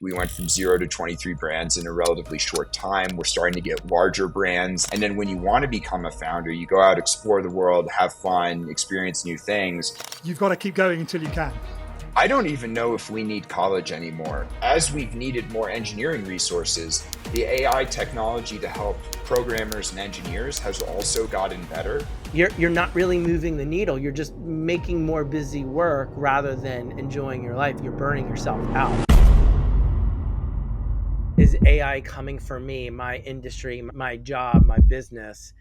We went from 0 to 23 brands in a relatively short time. We're starting to get larger brands. And then when you want to become a founder, you go out, explore the world, have fun, experience new things. You've got to keep going until you can. I don't even know if we need college anymore. As we've needed more engineering resources, the AI technology to help programmers and engineers has also gotten better. You're not really moving the needle. You're just making more busy work rather than enjoying your life. You're burning yourself out. Is AI coming for me, my industry, my job, my business?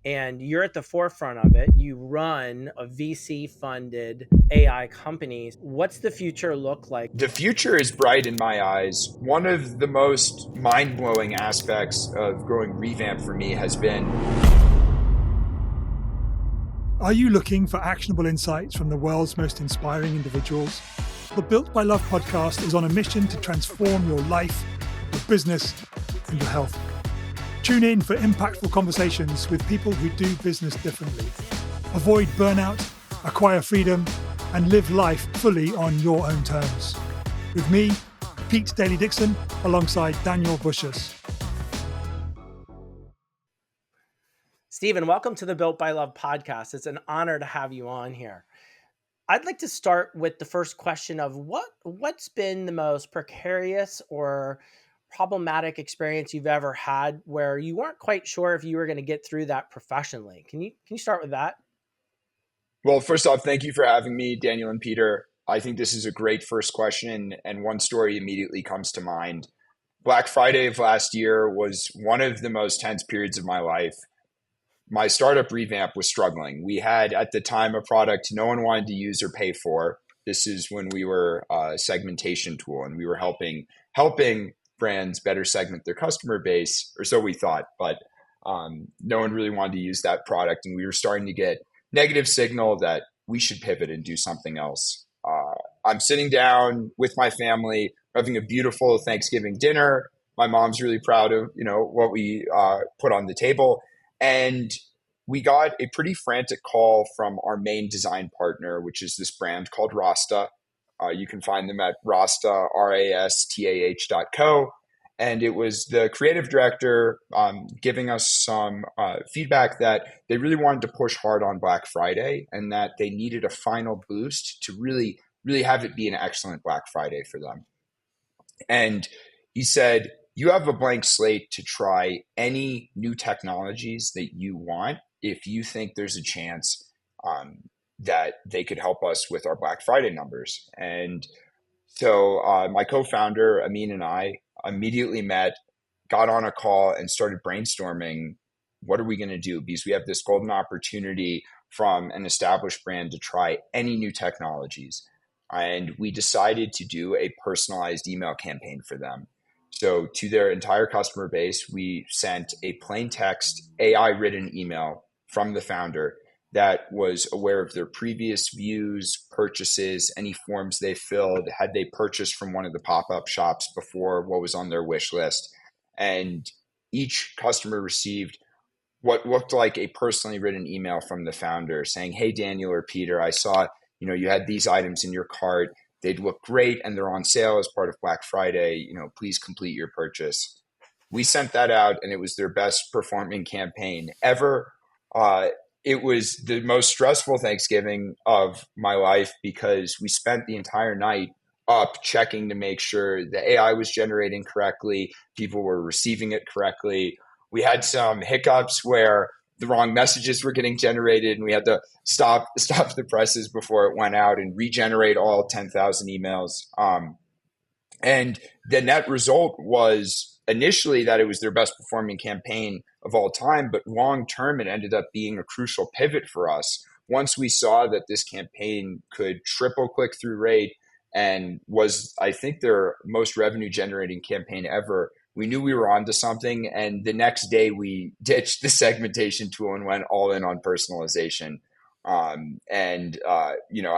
And you're at the forefront of it. You run a VC-funded AI company. What's the future look like? The future is bright in my eyes. One of the most mind-blowing aspects of growing Revamp for me has been... Are you looking for actionable insights from the world's most inspiring individuals? The Built by Love podcast is on a mission to transform your life, your business, and your health. Tune in for impactful conversations with people who do business differently. Avoid burnout, acquire freedom, and live life fully on your own terms. With me, Pete Daly-Dickson, alongside Daniel Bussius. Stephen, welcome to the Built by Love podcast. It's an honor to have you on here. I'd like to start with the first question of what's been the most precarious or problematic experience you've ever had where you weren't quite sure if you were going to get through that professionally. Can you start with that? Well, first off, thank you for having me, Daniel and Peter. I think this is a great first question, and one story immediately comes to mind. Black Friday of last year was one of the most tense periods of my life. My startup Revamp was struggling. We had, at the time, a product no one wanted to use or pay for. This is when we were a segmentation tool, and we were helping brands better segment their customer base, or so we thought, but no one really wanted to use that product. And we were starting to get negative signal that we should pivot and do something else. I'm sitting down with my family, having a beautiful Thanksgiving dinner. My mom's really proud of, what we put on the table. And we got a pretty frantic call from our main design partner, which is this brand called Rasta. You can find them at Rasta, rastah.co. And it was the creative director giving us some feedback that they really wanted to push hard on Black Friday and that they needed a final boost to really, really have it be an excellent Black Friday for them. And he said, you have a blank slate to try any new technologies that you want if you think there's a chance that they could help us with our Black Friday numbers. And so my co-founder, Amin, and I immediately met, got on a call, and started brainstorming, what are we going to do? Because we have this golden opportunity from an established brand to try any new technologies. And we decided to do a personalized email campaign for them. So to their entire customer base, we sent a plain text AI written email from the founder that was aware of their previous views, purchases, any forms they filled, had they purchased from one of the pop-up shops before, what was on their wish list. And each customer received what looked like a personally written email from the founder saying, hey, Daniel or Peter, I saw, you had these items in your cart. They'd look great and they're on sale as part of Black Friday. Please complete your purchase. We sent that out and it was their best performing campaign ever. It was the most stressful Thanksgiving of my life because we spent the entire night up checking to make sure the AI was generating correctly, people were receiving it correctly. We had some hiccups where the wrong messages were getting generated and we had to stop the presses before it went out and regenerate all 10,000 emails. And the net result was initially that it was their best performing campaign of all time, but long term, it ended up being a crucial pivot for us. Once we saw that this campaign could triple click-through rate and was, I think, their most revenue generating campaign ever, we knew we were onto something. And the next day we ditched the segmentation tool and went all in on personalization.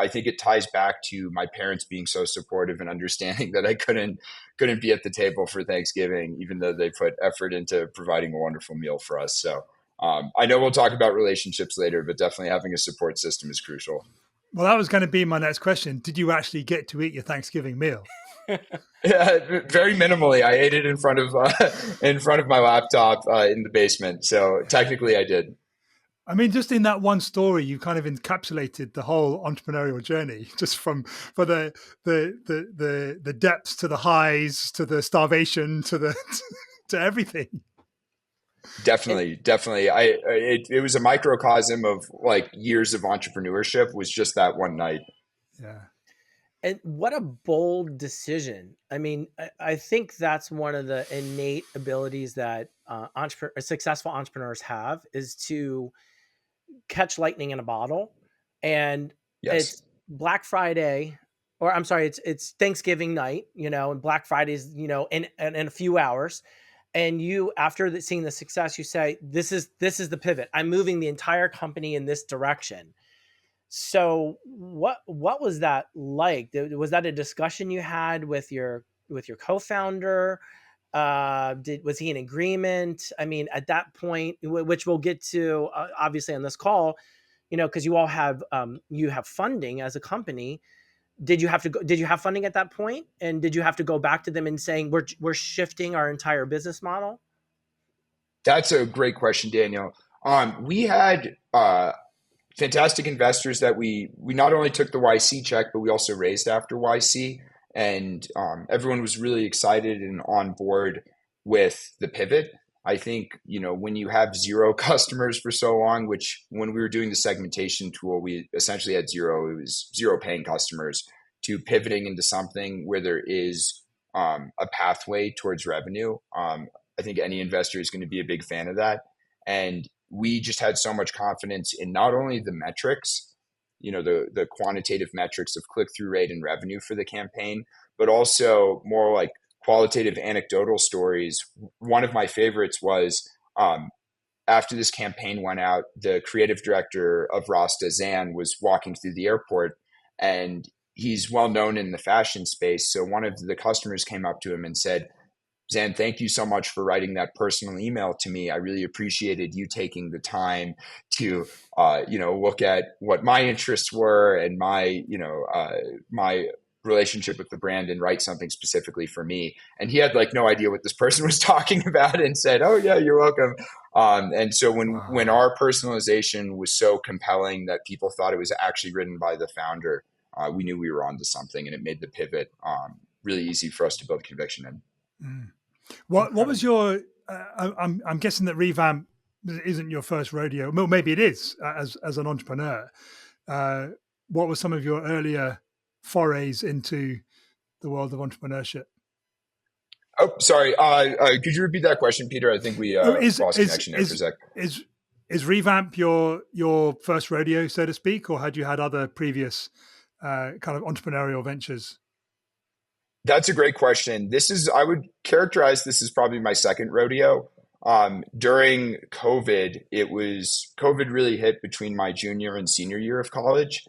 I think it ties back to my parents being so supportive and understanding that I couldn't be at the table for Thanksgiving, even though they put effort into providing a wonderful meal for us. So I know we'll talk about relationships later, but definitely having a support system is crucial. Well, that was going to be my next question. Did you actually get to eat your Thanksgiving meal? Yeah, very minimally. I ate it in front of my laptop in the basement. So technically, I did. I mean, just in that one story, you kind of encapsulated the whole entrepreneurial journey, just for the depths to the highs to the starvation to the to everything. And Definitely, definitely. It was a microcosm of like years of entrepreneurship. Was just that one night. Yeah, and what a bold decision. I mean, I think that's one of the innate abilities that successful entrepreneurs have is to catch lightning in a bottle. And Yes, it's Black Friday, or I'm sorry, it's Thanksgiving night, and Black Friday's, in a few hours. And you, after seeing the success, you say, this is the pivot. I'm moving the entire company in this direction. So what was that like? Was that a discussion you had with your co-founder? Did Was he in agreement? I mean, at that point, which we'll get to obviously on this call, because you have funding as a company. Did you have funding at that point, and did you have to go back to them and saying we're shifting our entire business model? that's a great question, Daniel. We had fantastic investors that we not only took the YC check, but we also raised after YC, and everyone was really excited and on board with the pivot. I think when you have zero customers for so long, which when we were doing the segmentation tool, we essentially had zero. It was zero paying customers to pivoting into something where there is a pathway towards revenue. I think any investor is going to be a big fan of that, and we just had so much confidence in not only the metrics, the quantitative metrics of click through rate and revenue for the campaign, but also more like qualitative anecdotal stories. One of my favorites was after this campaign went out, the creative director of Rasta, Zan, was walking through the airport, and he's well known in the fashion space. So one of the customers came up to him and said, Zan, thank you so much for writing that personal email to me. I really appreciated you taking the time to, look at what my interests were and my relationship with the brand and write something specifically for me. And he had like no idea what this person was talking about and said, "Oh yeah, you're welcome." And so when wow. our personalization was so compelling that people thought it was actually written by the founder, we knew we were onto something, and it made the pivot really easy for us to build conviction in. Mm. What was Incredible. your? I'm guessing that Revamp isn't your first rodeo. Well, maybe it is as an entrepreneur. Uh, what were some of your earlier forays into the world of entrepreneurship? Oh, sorry. Could you repeat that question, Peter? I think we Oh, lost connection there for a sec. is is Revamp your first rodeo, so to speak, or had you had other previous kind of entrepreneurial ventures? That's a great question. I would characterize this as probably my second rodeo. During COVID really hit between my junior and senior year of college.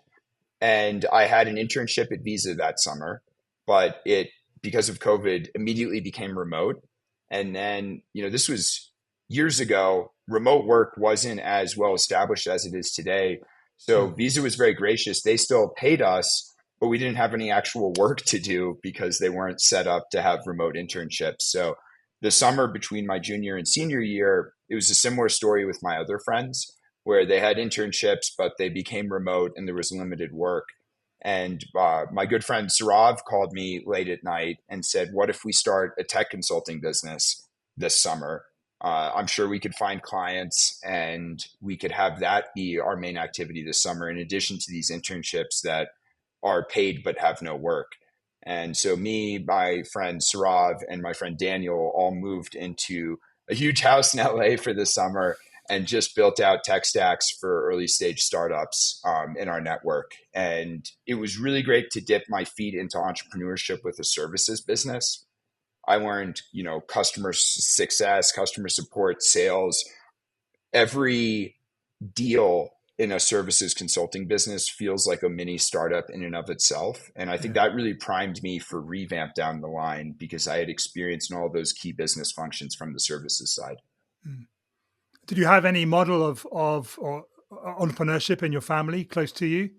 And I had an internship at Visa that summer, but it, because of COVID, immediately became remote. And then, this was years ago. Remote work wasn't as well established as it is today. So Mm, Visa was very gracious. They still paid us, but we didn't have any actual work to do because they weren't set up to have remote internships. So the summer between my junior and senior year, it was a similar story with my other friends where they had internships, but they became remote and there was limited work. And my good friend Sarav called me late at night and said, "What if we start a tech consulting business this summer? I'm sure we could find clients and we could have that be our main activity this summer, in addition to these internships that are paid but have no work." And so me, my friend Sarav, and my friend Daniel all moved into a huge house in LA for the summer and just built out tech stacks for early stage startups in our network. And it was really great to dip my feet into entrepreneurship with a services business. I learned, customer success, customer support, sales. Every deal in a services consulting business feels like a mini startup in and of itself. And I think yeah. that really primed me for Revamp down the line because I had experience in all those key business functions from the services side. Mm. Did you have any model of or entrepreneurship in your family close to you?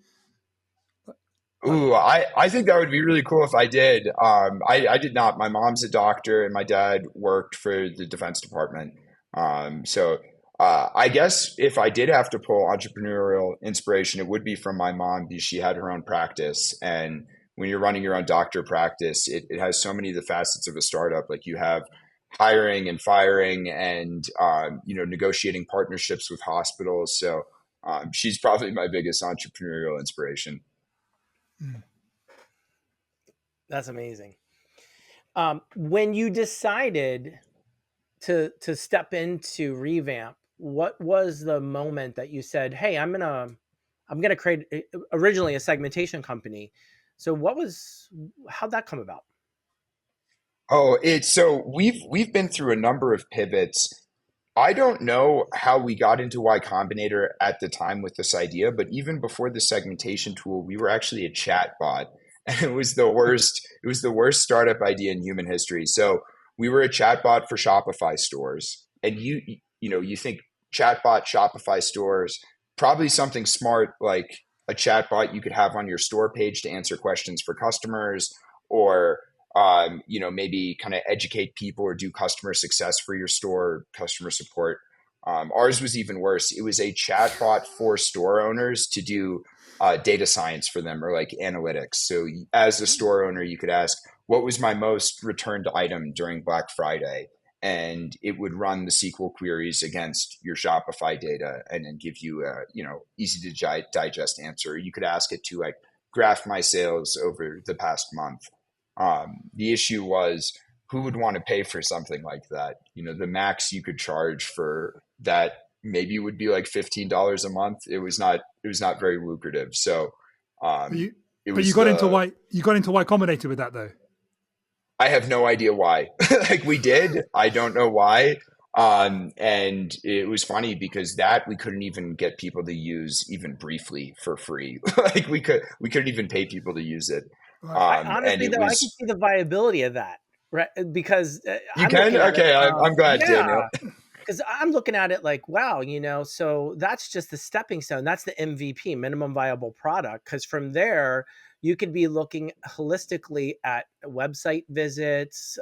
Ooh, I think that would be really cool if I did. I did not. My mom's a doctor and my dad worked for the Defense Department. I guess if I did have to pull entrepreneurial inspiration, it would be from my mom because she had her own practice. And when you're running your own doctor practice, it has so many of the facets of a startup. Like you have hiring and firing and, negotiating partnerships with hospitals. So she's probably my biggest entrepreneurial inspiration. Mm. That's amazing. When you decided to step into Revamp, what was the moment that you said, "Hey, I'm gonna create originally a segmentation company"? So how'd that come about? Oh, it's so we've been through a number of pivots. I don't know how we got into Y Combinator at the time with this idea, but even before the segmentation tool, we were actually a chat bot. And it was the worst startup idea in human history. So we were a chat bot for Shopify stores. And you think chatbot Shopify stores, probably something smart like a chatbot you could have on your store page to answer questions for customers or maybe kind of educate people or do customer success for your store, customer support. Ours was even worse. It was a chatbot for store owners to do data science for them or like analytics. So as a store owner, you could ask, what was my most returned item during Black Friday? And it would run the SQL queries against your Shopify data and then give you a easy to digest answer. You could ask it to like graph my sales over the past month. The issue was who would want to pay for something like that? The max you could charge for that maybe would be like $15 a month. It was not very lucrative. So But um, you, it but you was got into Y Combinator with that though. I have no idea why. Like we did, I don't know why. And it was funny because that we couldn't even get people to use even briefly for free. Like we couldn't even pay people to use it. Right. I And honestly it though, I can was see the viability of that, right? Because you I'm can looking at it, okay. I'm glad, Daniel. yeah. Because I'm looking at it like, wow, so that's just the stepping stone. That's the MVP, minimum viable product. Because from there, you could be looking holistically at website visits,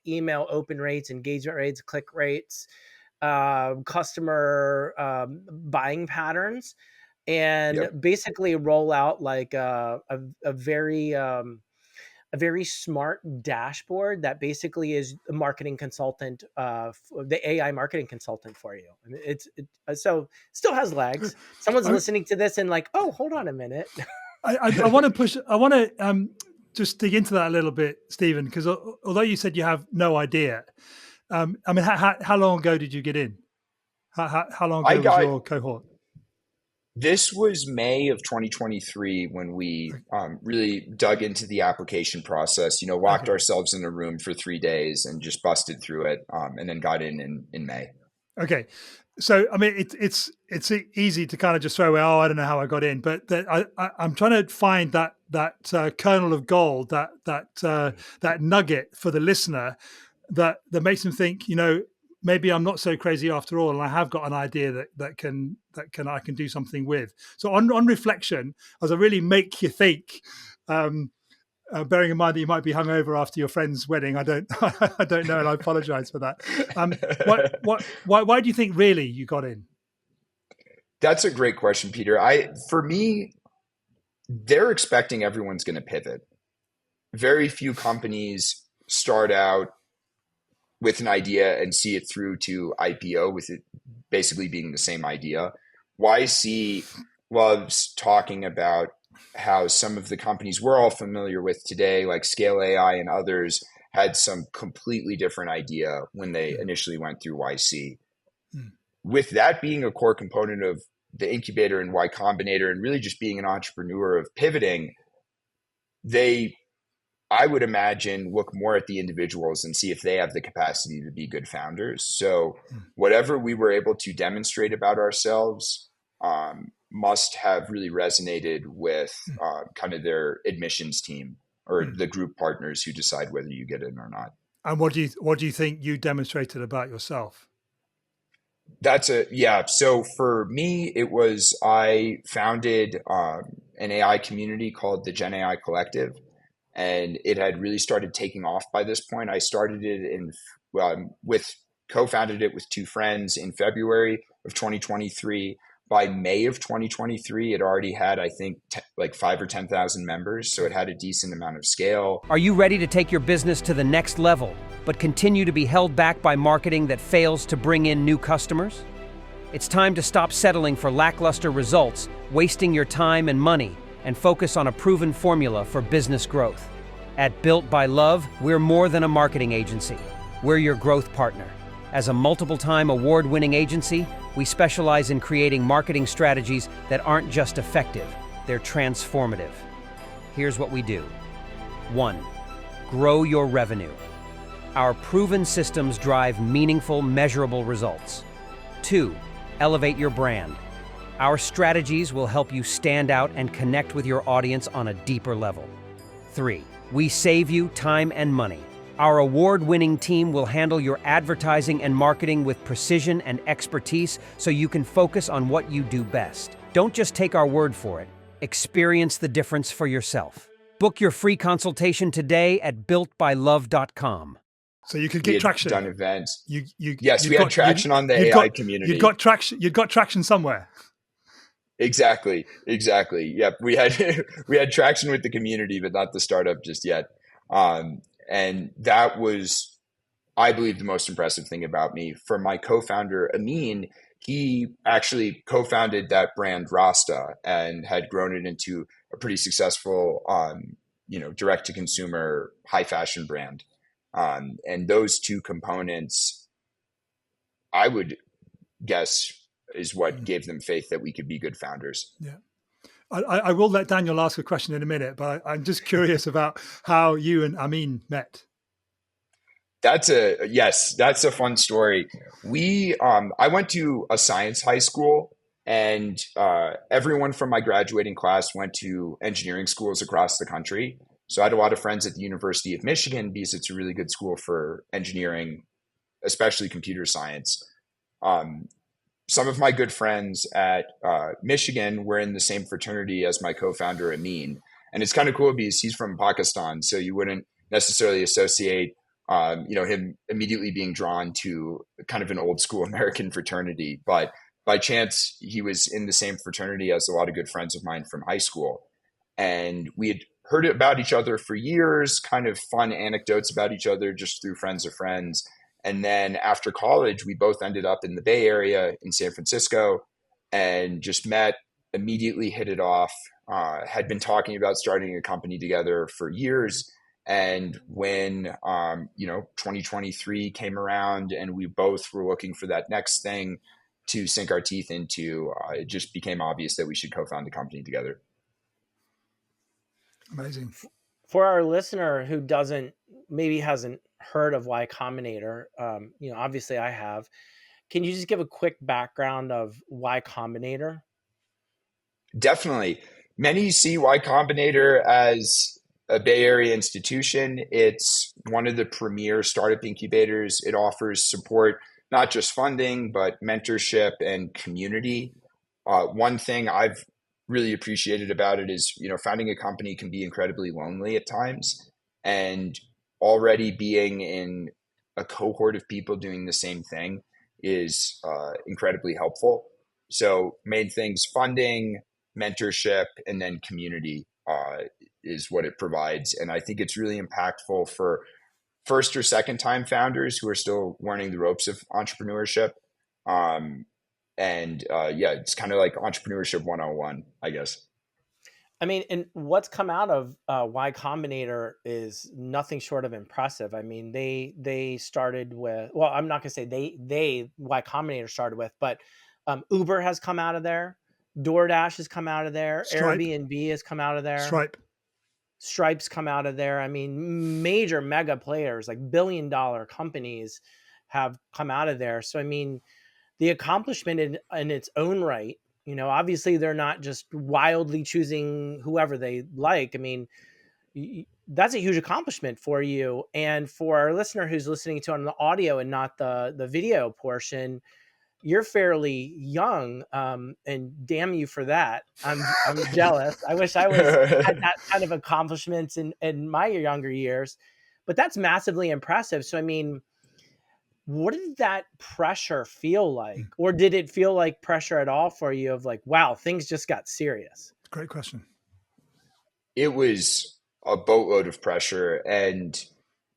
email open rates, engagement rates, click rates, customer buying patterns, and Yep. basically roll out like a very smart dashboard that basically is a marketing consultant, the AI marketing consultant for you. I mean, so still has legs. Someone's I, listening to this and like, oh, hold on a minute. I want to push. I want to just dig into that a little bit, Stephen, because although you said you have no idea, I mean, how long ago did you get in? How long I ago was got your cohort? This was May of 2023 when we really dug into the application process, locked Okay. ourselves in a room for 3 days and just busted through it and then got in May. Okay. So, I mean, it's easy to kind of just throw away, oh, I don't know how I got in, but I'm trying to find that kernel of gold, that nugget for the listener that makes them think, maybe I'm not so crazy after all, and I have got an idea that I can do something with. So on reflection, as I really make you think, bearing in mind that you might be hungover after your friend's wedding, I don't I don't know, and I apologize for that. Why do you think really you got in? That's a great question, Peter. For me, they're expecting everyone's going to pivot. Very few companies start out with an idea and see it through to IPO with it basically being the same idea. YC loves talking about how some of the companies we're all familiar with today, like Scale AI and others, had some completely different idea when they initially went through YC. Mm. With that being a core component of the incubator and Y Combinator and really just being an entrepreneur of pivoting, they I would imagine look more at the individuals and see if they have the capacity to be good founders. So whatever we were able to demonstrate about ourselves must have really resonated with kind of their admissions team or Mm. the group partners who decide whether you get in or not. And what do you think you demonstrated about yourself? Yeah. So for me, it was I founded an AI community called the Gen AI Collective, and it had really started taking off by this point. I started it with co-founded it with two friends in February of 2023. By May of 2023, it already had, I think, like 5 or 10,000 members. So it had a decent amount of scale. Are you ready to take your business to the next level, but continue to be held back by marketing that fails to bring in new customers? It's time to stop settling for lackluster results, wasting your time and money, and focus on a proven formula for business growth. At Built by Love, we're more than a marketing agency. We're your growth partner. As a multiple-time award-winning agency, we specialize in creating marketing strategies that aren't just effective, they're transformative. Here's what we do. 1. Grow your revenue. Our proven systems drive meaningful, measurable results. 2. Elevate your brand. Our strategies will help you stand out and connect with your audience on a deeper level. 3. We save you time and money. Our award-winning team will handle your advertising and marketing with precision and expertise so you can focus on what you do best. Don't just take our word for it. Experience the difference for yourself. Book your free consultation today at builtbylove.com. So you could get traction. Done events. Yes, we had traction on the AI community. You'd got traction somewhere. Exactly. Yep. We had traction with the community, but not the startup just yet. And that was, I believe, the most impressive thing about me. For my co-founder, Amin, he actually co-founded that brand Rasta and had grown it into a pretty successful, direct-to-consumer high fashion brand. And those two components, I would guess, is what gave them faith that we could be good founders. Yeah. I will let Daniel ask a question in a minute, but I'm just curious about how you and Amin met. That's a fun story. I went to a science high school, and everyone from my graduating class went to engineering schools across the country. So I had a lot of friends at the University of Michigan because it's a really good school for engineering, especially computer science. Some of my good friends at Michigan were in the same fraternity as my co-founder, Amin. And it's kind of cool because he's from Pakistan, so you wouldn't necessarily associate him immediately being drawn to kind of an old school American fraternity. But by chance, he was in the same fraternity as a lot of good friends of mine from high school. And we had heard about each other for years, kind of fun anecdotes about each other just through friends of friends. And then after college, we both ended up in the Bay Area in San Francisco and just met, immediately hit it off, had been talking about starting a company together for years. And when, 2023 came around and we both were looking for that next thing to sink our teeth into, it just became obvious that we should co-found a company together. Amazing. For our listener who maybe hasn't heard of Y Combinator, obviously I have. Can you just give a quick background of Y Combinator? Definitely. Many see Y Combinator as a Bay Area institution. It's one of the premier startup incubators. It offers support, not just funding, but mentorship and community. One thing I've really appreciated about it is, founding a company can be incredibly lonely at times. And already being in a cohort of people doing the same thing is incredibly helpful. So main things, funding, mentorship, and then community is what it provides. And I think it's really impactful for first or second time founders who are still learning the ropes of entrepreneurship. It's kind of like entrepreneurship 101, I guess. I mean, and what's come out of Y Combinator is nothing short of impressive. I mean, they started with, well, I'm not going to say Y Combinator started with, but Uber has come out of there. DoorDash has come out of there. Stripe. Airbnb has come out of there. Stripe's come out of there. I mean, major mega players, like billion-dollar companies have come out of there. So, I mean, the accomplishment in its own right, obviously they're not just wildly choosing whoever they like. I mean, that's a huge accomplishment for you. And for our listener who's listening to it on the audio and not the video portion, you're fairly young, and damn you for that. I'm jealous. I wish I was had that kind of accomplishments in my younger years, but that's massively impressive. So I mean, what did that pressure feel like, or did it feel like pressure at all for you? Of like, wow, things just got serious. Great question. It was a boatload of pressure, and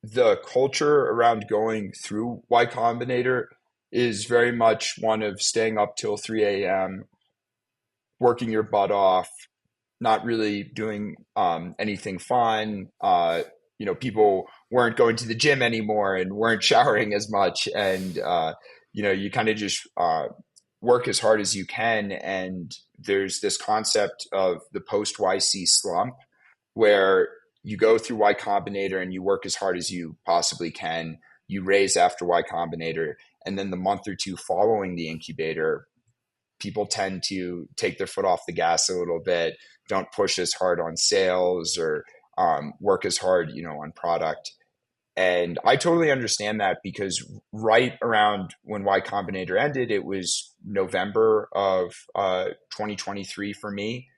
the culture around going through Y Combinator is very much one of staying up till 3 a.m., working your butt off, not really doing anything fun. People weren't going to the gym anymore and weren't showering as much, and you kind of just work as hard as you can. And there's this concept of the post YC slump, where you go through Y Combinator and you work as hard as you possibly can. You raise after Y Combinator, and then the month or two following the incubator, people tend to take their foot off the gas a little bit, don't push as hard on sales or work as hard, on product. And I totally understand that, because right around when Y Combinator ended, it was November of 2023 for me,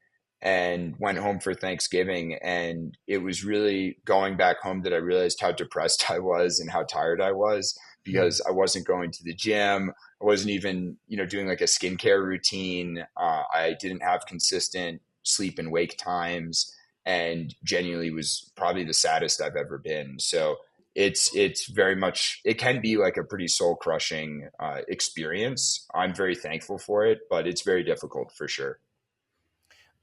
and went home for Thanksgiving. And it was really going back home that I realized how depressed I was and how tired I was, because I wasn't going to the gym. I wasn't even, doing like a skincare routine. I didn't have consistent sleep and wake times, and genuinely was probably the saddest I've ever been. So it's very much, it can be like a pretty soul crushing experience. I'm very thankful for it, but it's very difficult for sure.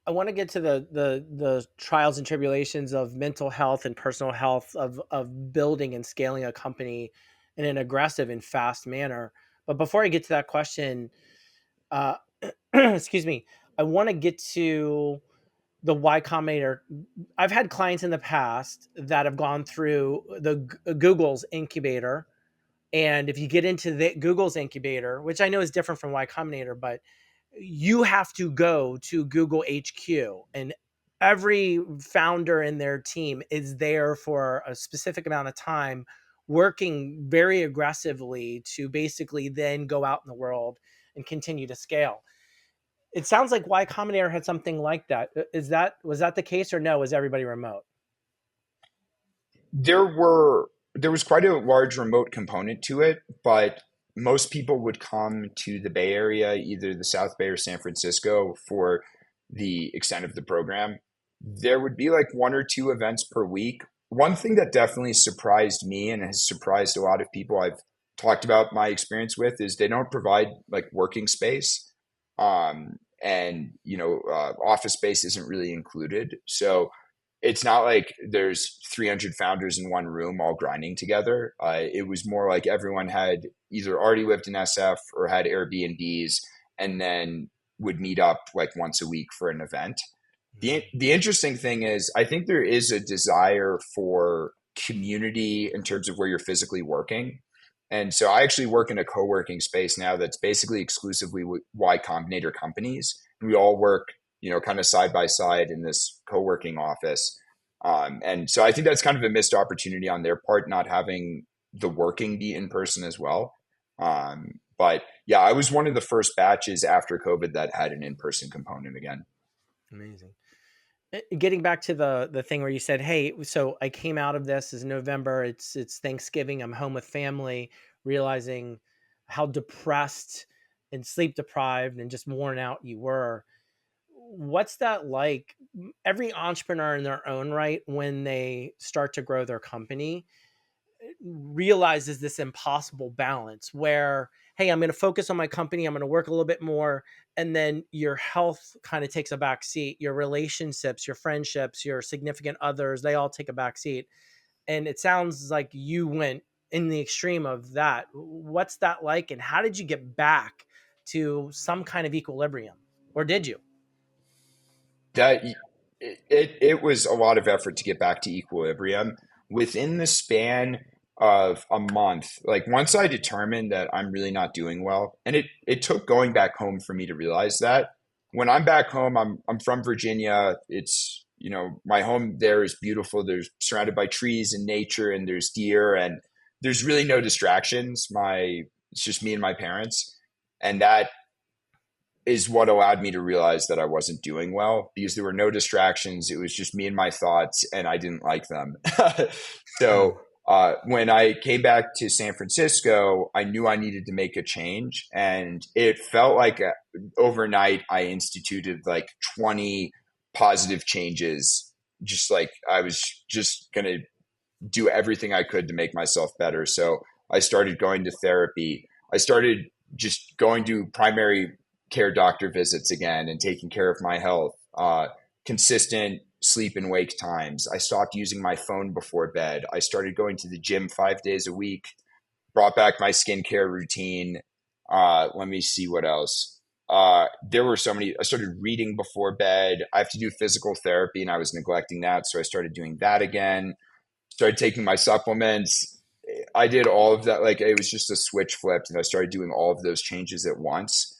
I want to get to the trials and tribulations of mental health and personal health of building and scaling a company in an aggressive and fast manner. But before I get to that question, uh, excuse me, I want to get to the Y Combinator. I've had clients in the past that have gone through the Google's incubator, and if you get into the Google's incubator, which I know is different from Y Combinator, but you have to go to Google HQ, and every founder in their team is there for a specific amount of time, working very aggressively to basically then go out in the world and continue to scale. It sounds like Y Combinator had something like that. Was that the case, or no? Was everybody remote? There was quite a large remote component to it, but most people would come to the Bay Area, either the South Bay or San Francisco, for the extent of the program. There would be like one or two events per week. One thing that definitely surprised me and has surprised a lot of people I've talked about my experience with is they don't provide like working space. And office space isn't really included. So it's not like there's 300 founders in one room all grinding together. It was more like everyone had either already lived in SF or had Airbnbs, and then would meet up like once a week for an event. The interesting thing is, I think there is a desire for community in terms of where you're physically working. And so I actually work in a co-working space now that's basically exclusively with Y Combinator companies. We all work, kind of side by side in this co-working office. And so I think that's kind of a missed opportunity on their part, not having the working be in person as well. But yeah, I was one of the first batches after COVID that had an in-person component again. Amazing. Getting back to the thing where you said, "Hey, so I came out of this is November. It's Thanksgiving. I'm home with family, realizing how depressed and sleep deprived and just worn out you were." What's that like? Every entrepreneur in their own right, when they start to grow their company, realizes this impossible balance where, hey, I'm going to focus on my company, I'm going to work a little bit more, and then your health kind of takes a back seat. Your relationships, your friendships, your significant others, they all take a back seat. And it sounds like you went in the extreme of that. What's that like, and how did you get back to some kind of equilibrium, or did you? That it was a lot of effort to get back to equilibrium within the span of a month. Like once I determined that I'm really not doing well, and it took going back home for me to realize that. When I'm back home, I'm from Virginia. It's, my home there is beautiful. There's surrounded by trees and nature, and there's deer, and there's really no distractions. It's just me and my parents. And that is what allowed me to realize that I wasn't doing well because there were no distractions. It was just me and my thoughts, and I didn't like them. So when I came back to San Francisco, I knew I needed to make a change. And it felt like overnight, I instituted like 20 positive changes. Just like I was just going to do everything I could to make myself better. So I started going to therapy. I started just going to primary care doctor visits again and taking care of my health. Consistent sleep and wake times. I stopped using my phone before bed. I started going to the gym 5 days a week. Brought back my skincare routine. Let me see what else. There were so many. I started reading before bed. I have to do physical therapy, and I was neglecting that, so I started doing that again. Started taking my supplements. I did all of that. Like it was just a switch flipped, and I started doing all of those changes at once.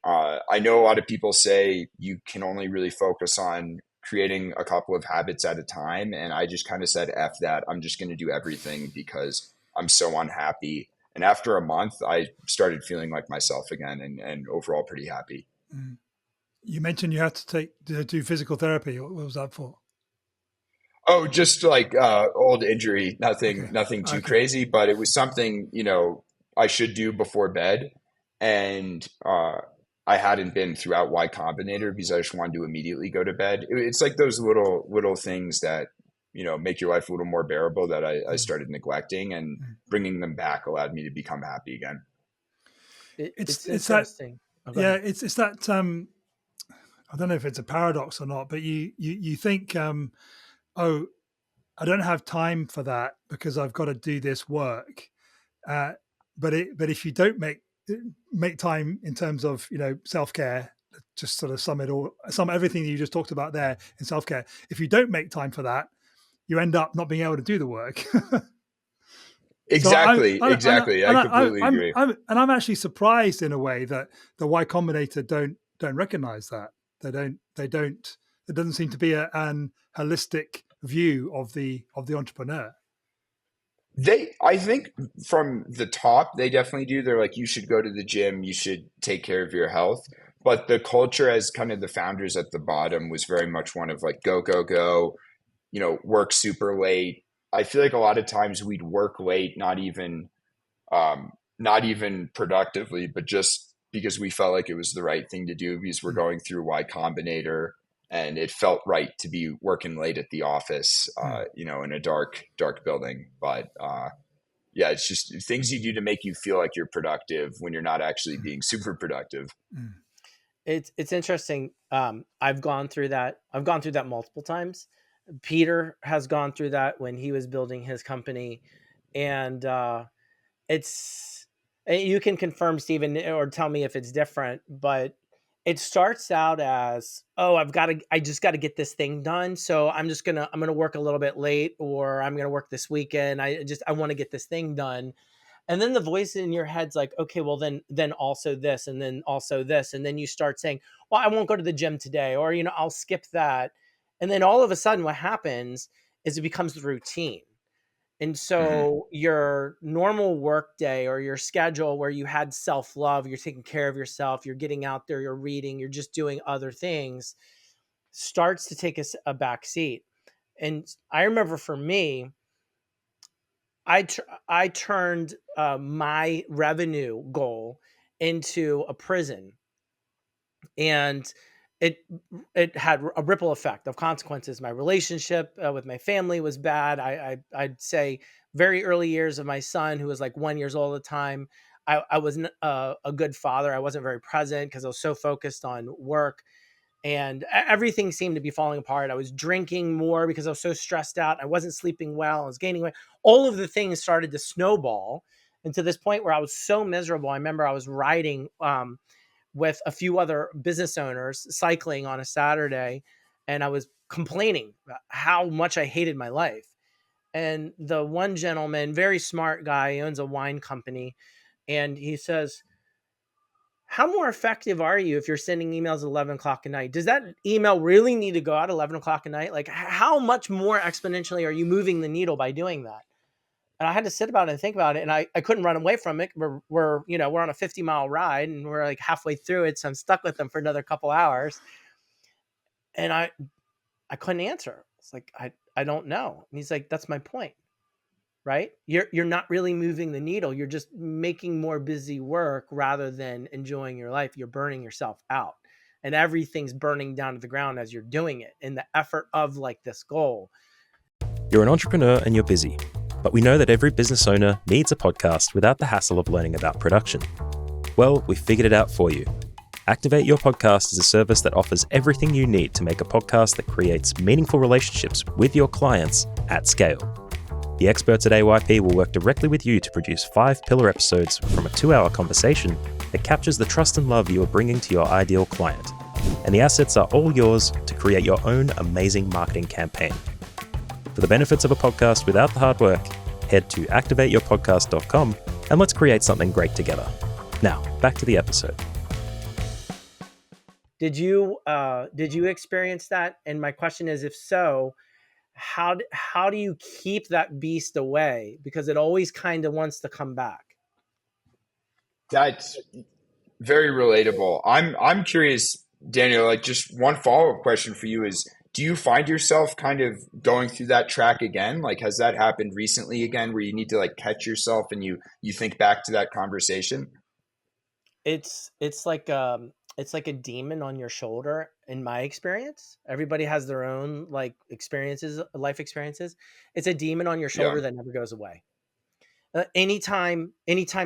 I know a lot of people say you can only really focus on creating a couple of habits at a time. And I just kind of said, F that. I'm just going to do everything because I'm so unhappy. And after a month, I started feeling like myself again and overall pretty happy. Mm. You mentioned you had to do physical therapy. What was that for? Oh, just like old injury, nothing, Okay. nothing too Okay. crazy, but it was something, I should do before bed. And I hadn't been throughout Y Combinator because I just wanted to immediately go to bed. It's like those little things that, make your life a little more bearable that I Mm. started neglecting, and Mm. bringing them back allowed me to become happy again. It's It's that, interesting. Oh, go yeah, ahead. it's that, I don't know if it's a paradox or not, but you think, oh, I don't have time for that because I've got to do this work. Uh, but if you don't make time in terms of self-care, just sort of sum everything that you just talked about there in self-care. If you don't make time for that, you end up not being able to do the work. So Exactly, exactly. I completely agree. I'm actually surprised in a way that the Y Combinator don't recognize that. They don't. There doesn't seem to be an holistic view of the entrepreneur. I think from the top, they definitely do. They're like, you should go to the gym, you should take care of your health. But the culture, as kind of the founders at the bottom, was very much one of like, go, go, go, work super late. I feel like a lot of times we'd work late, not even productively, but just because we felt like it was the right thing to do because we're Mm, going through Y Combinator, and it felt right to be working late at the office, mm, in a dark building. But yeah, it's just things you do to make you feel like you're productive when you're not actually mm, being super productive. mm, It's interesting. I've gone through that. I've gone through that multiple times. Peter has gone through that when he was building his company, and it's you can confirm, Stephen, or tell me if it's different, but it starts out as, oh, I just got to get this thing done, so I'm gonna work a little bit late, or I'm gonna work this weekend. I want to get this thing done. And then the voice in your head's like, okay, well then also this, and then also this, and then you start saying, well, I won't go to the gym today, or I'll skip that. And then all of a sudden what happens is it becomes the routine. And Hmm. so your normal work day or your schedule where you had self-love, you're taking care of yourself, you're getting out there, you're reading, you're just doing other things, starts to take a back seat. And I remember for me, I turned my revenue goal into a prison, and it it had a ripple effect of consequences. My relationship with my family was bad. I'd say very early years of my son, who was like 1 years old at the time, I wasn't a good father. I wasn't very present because I was so focused on work, and everything seemed to be falling apart. I was drinking more because I was so stressed out. I wasn't sleeping well. I was gaining weight. All of the things started to snowball, and to this point where I was so miserable. I remember I was riding with a few other business owners cycling on a Saturday, and I was complaining about how much I hated my life. And the one gentleman, very smart guy, he owns a wine company, and he says, how more effective are you if you're sending emails at 11 o'clock at night? Does that email really need to go out at 11 o'clock at night? Like, how much more exponentially are you moving the needle by doing that? And I had to sit about it and think about it. And I couldn't run away from it. We're on a 50-mile ride and we're like halfway through it. So I'm stuck with them for another couple hours. And I couldn't answer. It's like, I don't know. And he's like, that's my point, right? You're not really moving the needle. You're just making more busy work rather than enjoying your life. You're burning yourself out and everything's burning down to the ground as you're doing it in the effort of like this goal. You're an entrepreneur and you're busy, but we know that every business owner needs a podcast without the hassle of learning about production. Well, we figured it out for you. Activate Your Podcast is a service that offers everything you need to make a podcast that creates meaningful relationships with your clients at scale. The experts at AYP will work directly with you to produce 5-pillar episodes from a 2-hour conversation that captures the trust and love you are bringing to your ideal client. And the assets are all yours to create your own amazing marketing campaign. For the benefits of a podcast without the hard work, head to activateyourpodcast.com and let's create something great together. Now, back to the episode. Did you experience that? And my question is, if so, how do you keep that beast away? Because it always kind of wants to come back. That's very relatable. I'm curious, Daniel, like just one follow-up question for you is, do you find yourself kind of going through that track again? Like, has that happened recently again where you need to like catch yourself and you think back to that conversation? It's like a demon on your shoulder. In my experience, everybody has their own like experiences, life experiences. It's a demon on your shoulder that never goes away. Anytime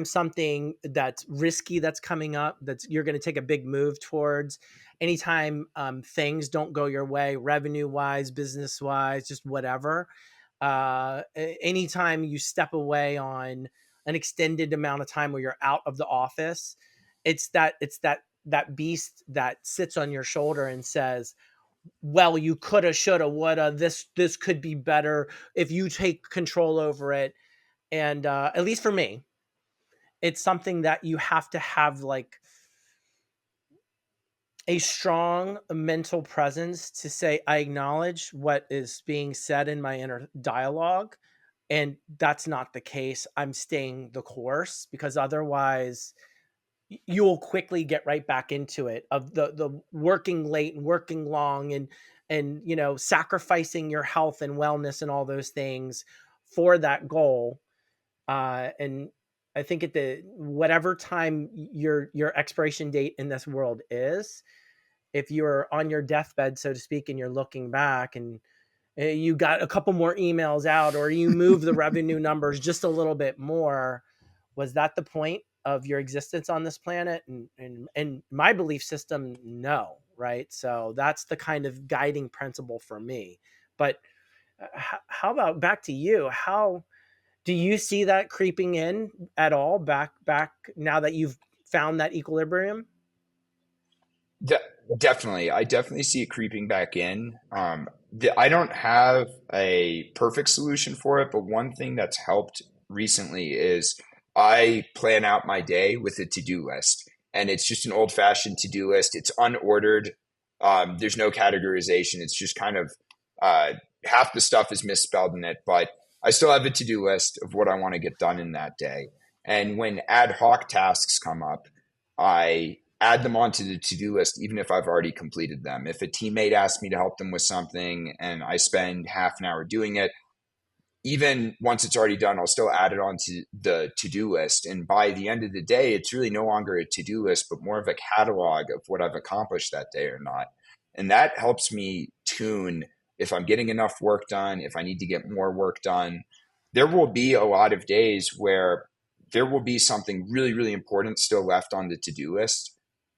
something that's risky that's coming up, that's you're going to take a big move towards, anytime things don't go your way, revenue wise, business wise, just whatever. Anytime you step away on an extended amount of time where you're out of the office, it's that beast that sits on your shoulder and says, well, you coulda, shoulda, woulda, this could be better if you take control over it. And at least for me, it's something that you have to have like a strong mental presence to say, I acknowledge what is being said in my inner dialogue. And that's not the case. I'm staying the course, because otherwise you will quickly get right back into it of the working late and working long and sacrificing your health and wellness and all those things for that goal. And I think at the whatever time your expiration date in this world is, if you're on your deathbed, so to speak, and you're looking back and you got a couple more emails out, or you move the revenue numbers just a little bit more, was that the point of your existence on this planet? And my belief system, no, right? So that's the kind of guiding principle for me. But how about back to you? How do you see that creeping in at all back now that you've found that equilibrium? De- Definitely. I definitely see it creeping back in. I don't have a perfect solution for it, but one thing that's helped recently is I plan out my day with a to-do list. And it's just an old-fashioned to-do list. It's unordered. There's no categorization. It's just kind of half the stuff is misspelled in it, but I still have a to-do list of what I want to get done in that day. And when ad hoc tasks come up, I add them onto the to-do list, even if I've already completed them. If a teammate asks me to help them with something and I spend half an hour doing it, even once it's already done, I'll still add it onto the to-do list. And by the end of the day, it's really no longer a to-do list, but more of a catalog of what I've accomplished that day or not. And that helps me tune if I'm getting enough work done, if I need to get more work done. There will be a lot of days where there will be something really, really important still left on the to-do list,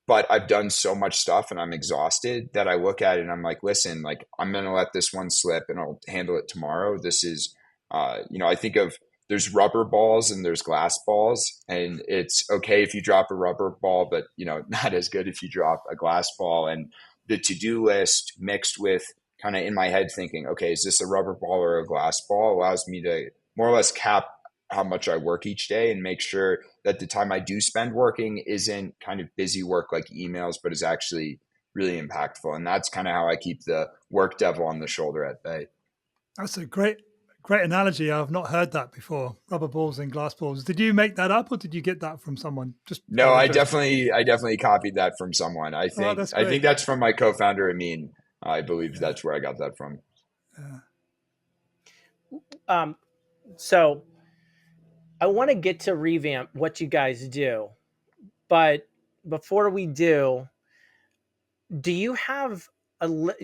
but I've done so much stuff and I'm exhausted that I look at it and I'm like, listen, like I'm going to let this one slip and I'll handle it tomorrow. This is, I think of there's rubber balls and there's glass balls, and it's okay if you drop a rubber ball, but not as good if you drop a glass ball. And the to-do list mixed with kind of in my head thinking, okay, is this a rubber ball or a glass ball, allows me to more or less cap how much I work each day and make sure that the time I do spend working isn't kind of busy work like emails, but is actually really impactful. And that's kind of how I keep the work devil on the shoulder at bay. That's a great Great analogy. I've not heard that before. Rubber balls and glass balls. Did you make that up or did you get that from someone? Just No, out of I interest. definitely copied that from someone. I Oh, think that's I think great. that's from my co-founder Amin. I believe Yeah. that's where I got that from. Yeah. Um, so I want to get to Revamp, what you guys do, but before we do you have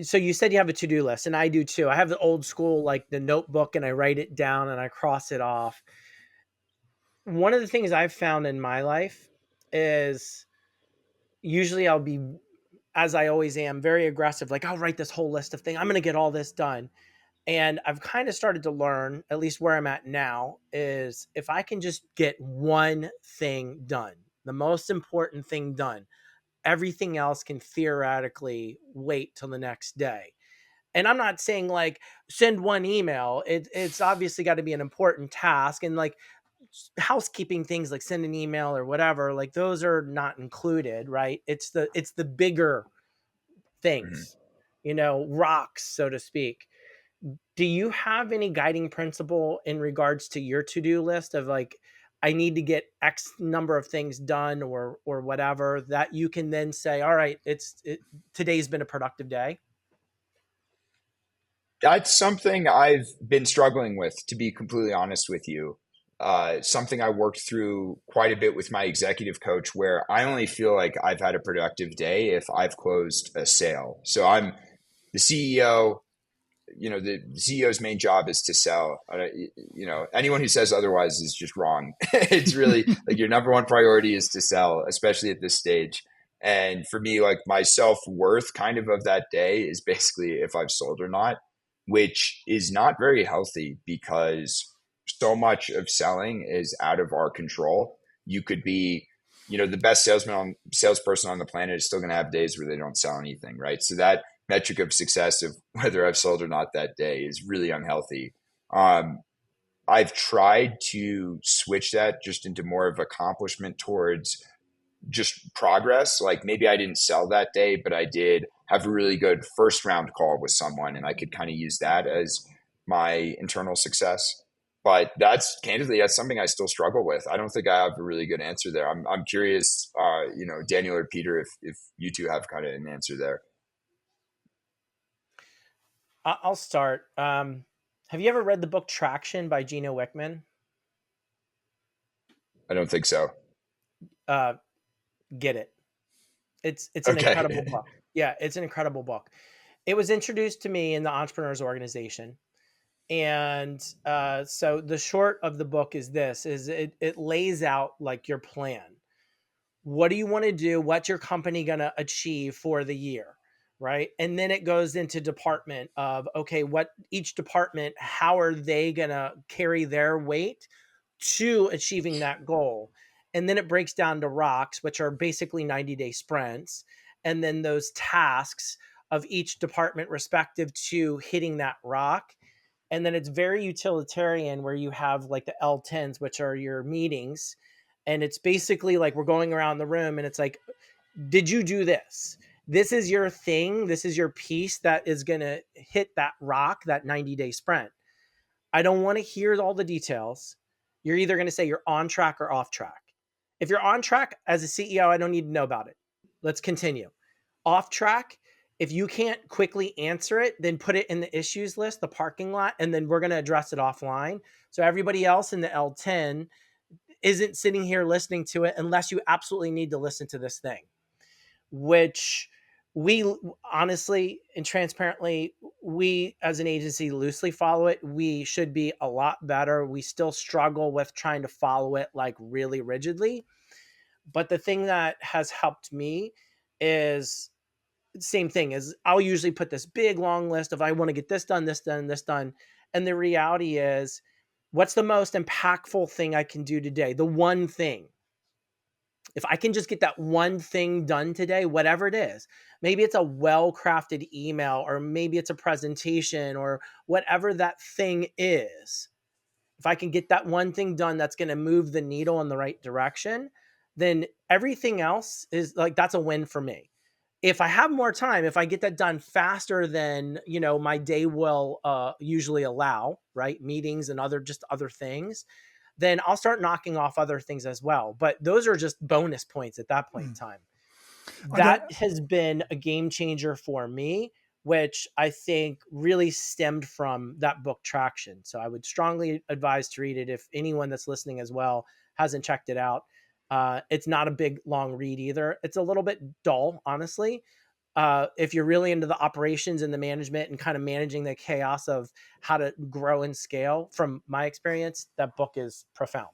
so you said you have a to-do list, and I do too. I have the old school, like the notebook, and I write it down and I cross it off. One of the things I've found in my life is usually I'll be, as I always am, very aggressive. Like, I'll write this whole list of things. I'm going to get all this done. And I've kind of started to learn, at least where I'm at now, is if I can just get one thing done, the most important thing done, everything else can theoretically wait till the next day. And I'm not saying like send one email. It's obviously got to be an important task, and like housekeeping things like send an email or whatever, like those are not included, right? It's the bigger Mhm. things, rocks, so to speak. Do you have any guiding principle in regards to your to-do list of like, I need to get X number of things done, or whatever, that you can then say, all right, today's been a productive day? That's something I've been struggling with, to be completely honest with you. Something I worked through quite a bit with my executive coach, where I only feel like I've had a productive day if I've closed a sale. So I'm the CEO. The CEO's main job is to sell. Anyone who says otherwise is just wrong. It's really like your number one priority is to sell, especially at this stage. And for me, like my self-worth kind of that day is basically if I've sold or not, which is not very healthy because so much of selling is out of our control. You could be, the best salesperson on the planet is still going to have days where they don't sell anything, right? So that metric of success of whether I've sold or not that day is really unhealthy. I've tried to switch that just into more of accomplishment towards just progress. Like maybe I didn't sell that day, but I did have a really good first round call with someone, and I could kind of use that as my internal success. But that's something I still struggle with. I don't think I have a really good answer there. I'm curious, Daniel or Peter, if you two have kind of an answer there. I'll start. Have you ever read the book Traction by Gino Wickman? I don't think so. Uh, get it. It's an incredible Okay. book. Yeah, it's an incredible book. It was introduced to me in the Entrepreneurs Organization. And so the short of the book is this, is it lays out like your plan. What do you want to do? What's your company going to achieve for the year? Right. And then it goes into department of, okay, what each department, how are they going to carry their weight to achieving that goal? And then it breaks down to rocks, which are basically 90-day sprints. And then those tasks of each department respective to hitting that rock. And then it's very utilitarian, where you have like the L10s, which are your meetings. And it's basically like we're going around the room and it's like, did you do this? This is your thing. This is your piece that is going to hit that rock, that 90-day sprint. I don't want to hear all the details. You're either going to say you're on track or off track. If you're on track as a CEO, I don't need to know about it. Let's continue. Off track, if you can't quickly answer it, then put it in the issues list, the parking lot, and then we're going to address it offline. So everybody else in the L10 isn't sitting here listening to it unless you absolutely need to listen to this thing, which we honestly and transparently, we as an agency loosely follow it. We should be a lot better. We still struggle with trying to follow it like really rigidly. But the thing that has helped me is same thing is I'll usually put this big long list of I want to get this done, this done, this done. And the reality is, what's the most impactful thing I can do today? The one thing. If I can just get that one thing done today, whatever it is, maybe it's a well-crafted email, or maybe it's a presentation, or whatever that thing is. If I can get that one thing done that's going to move the needle in the right direction, then everything else is like, that's a win for me. if I have more time, if I get that done faster than, my day will usually allow, right? Meetings and other things, then I'll start knocking off other things as well. But those are just bonus points at that point in time. That has been a game changer for me, which I think really stemmed from that book Traction. So I would strongly advise to read it if anyone that's listening as well hasn't checked it out. It's not a big, long read either. It's a little bit dull, honestly. If you're really into the operations and the management and kind of managing the chaos of how to grow and scale, from my experience, that book is profound.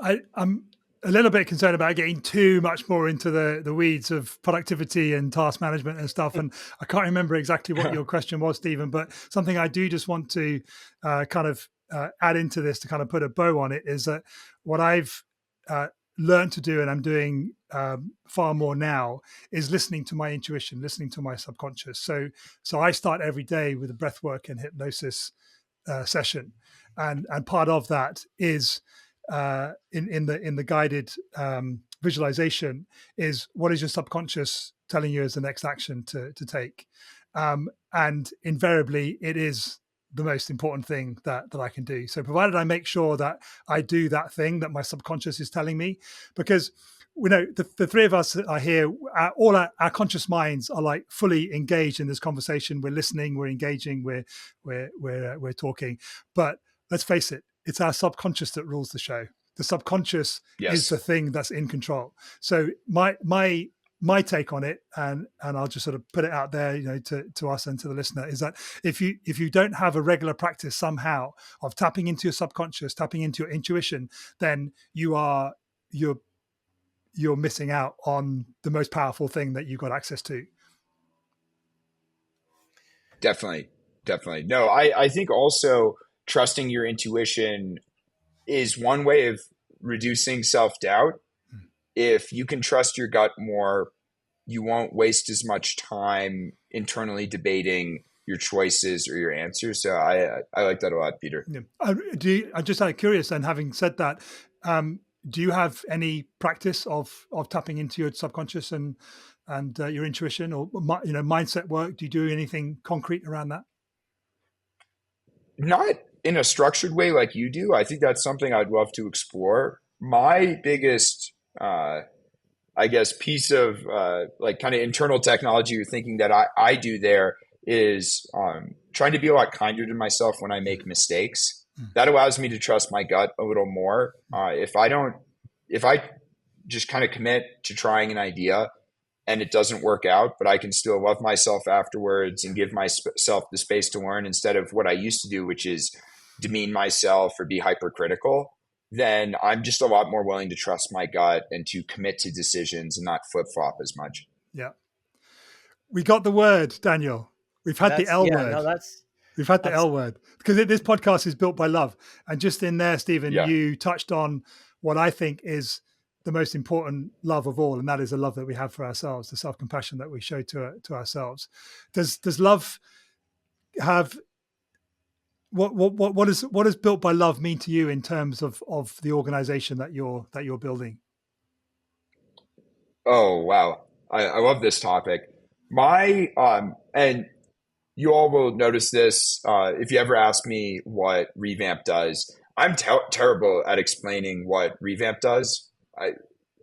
I'm a little bit concerned about getting too much more into the weeds of productivity and task management and stuff. And I can't remember exactly what your question was, Stephen, but something I do just want to add into this to kind of put a bow on it is that what I've learned to do, and I'm doing far more now, is listening to my intuition, listening to my subconscious. So I start every day with a breath work and hypnosis session. And part of that is in the guided visualization is what is your subconscious telling you as the next action to take, and invariably it is the most important thing that I can do. So provided I make sure that I do that thing that my subconscious is telling me, because we know the three of us are here, all our conscious minds are like fully engaged in this conversation. We're listening, we're engaging, we're talking, but let's face it, it's our subconscious that rules the show. The subconscious is the thing that's in control. So my take on it, and I'll just sort of put it out there, to us and to the listener, is that if you don't have a regular practice somehow of tapping into your subconscious, tapping into your intuition, then you're missing out on the most powerful thing that you've got access to. Definitely. No, I think also trusting your intuition is one way of reducing self-doubt. If you can trust your gut more, you won't waste as much time internally debating your choices or your answers. So I like that a lot, Peter. Yeah. I'm just curious, and having said that, do you have any practice of tapping into your subconscious and your intuition, or mindset work? Do you do anything concrete around that? Not in a structured way like you do. I think that's something I'd love to explore. My biggest, I guess, piece of kind of internal technology or thinking that I do there is trying to be a lot kinder to myself when I make mistakes. That allows me to trust my gut a little more. If I just kind of commit to trying an idea and it doesn't work out, but I can still love myself afterwards and give myself the space to learn instead of what I used to do, which is demean myself or be hypercritical, then I'm just a lot more willing to trust my gut and to commit to decisions and not flip-flop as much. Yeah. We got the word, Daniel. We've had the L word. No, we've had the L word, because this podcast is built by love. And just in there, Stephen, you touched on what I think is the most important love of all, and that is the love that we have for ourselves, the self-compassion that we show to ourselves. Does love have what does built by love mean to you in terms of the organization that you're building? Oh wow, I love this topic. And you all will notice this if you ever ask me what Revamp does. I'm terrible at explaining what Revamp does.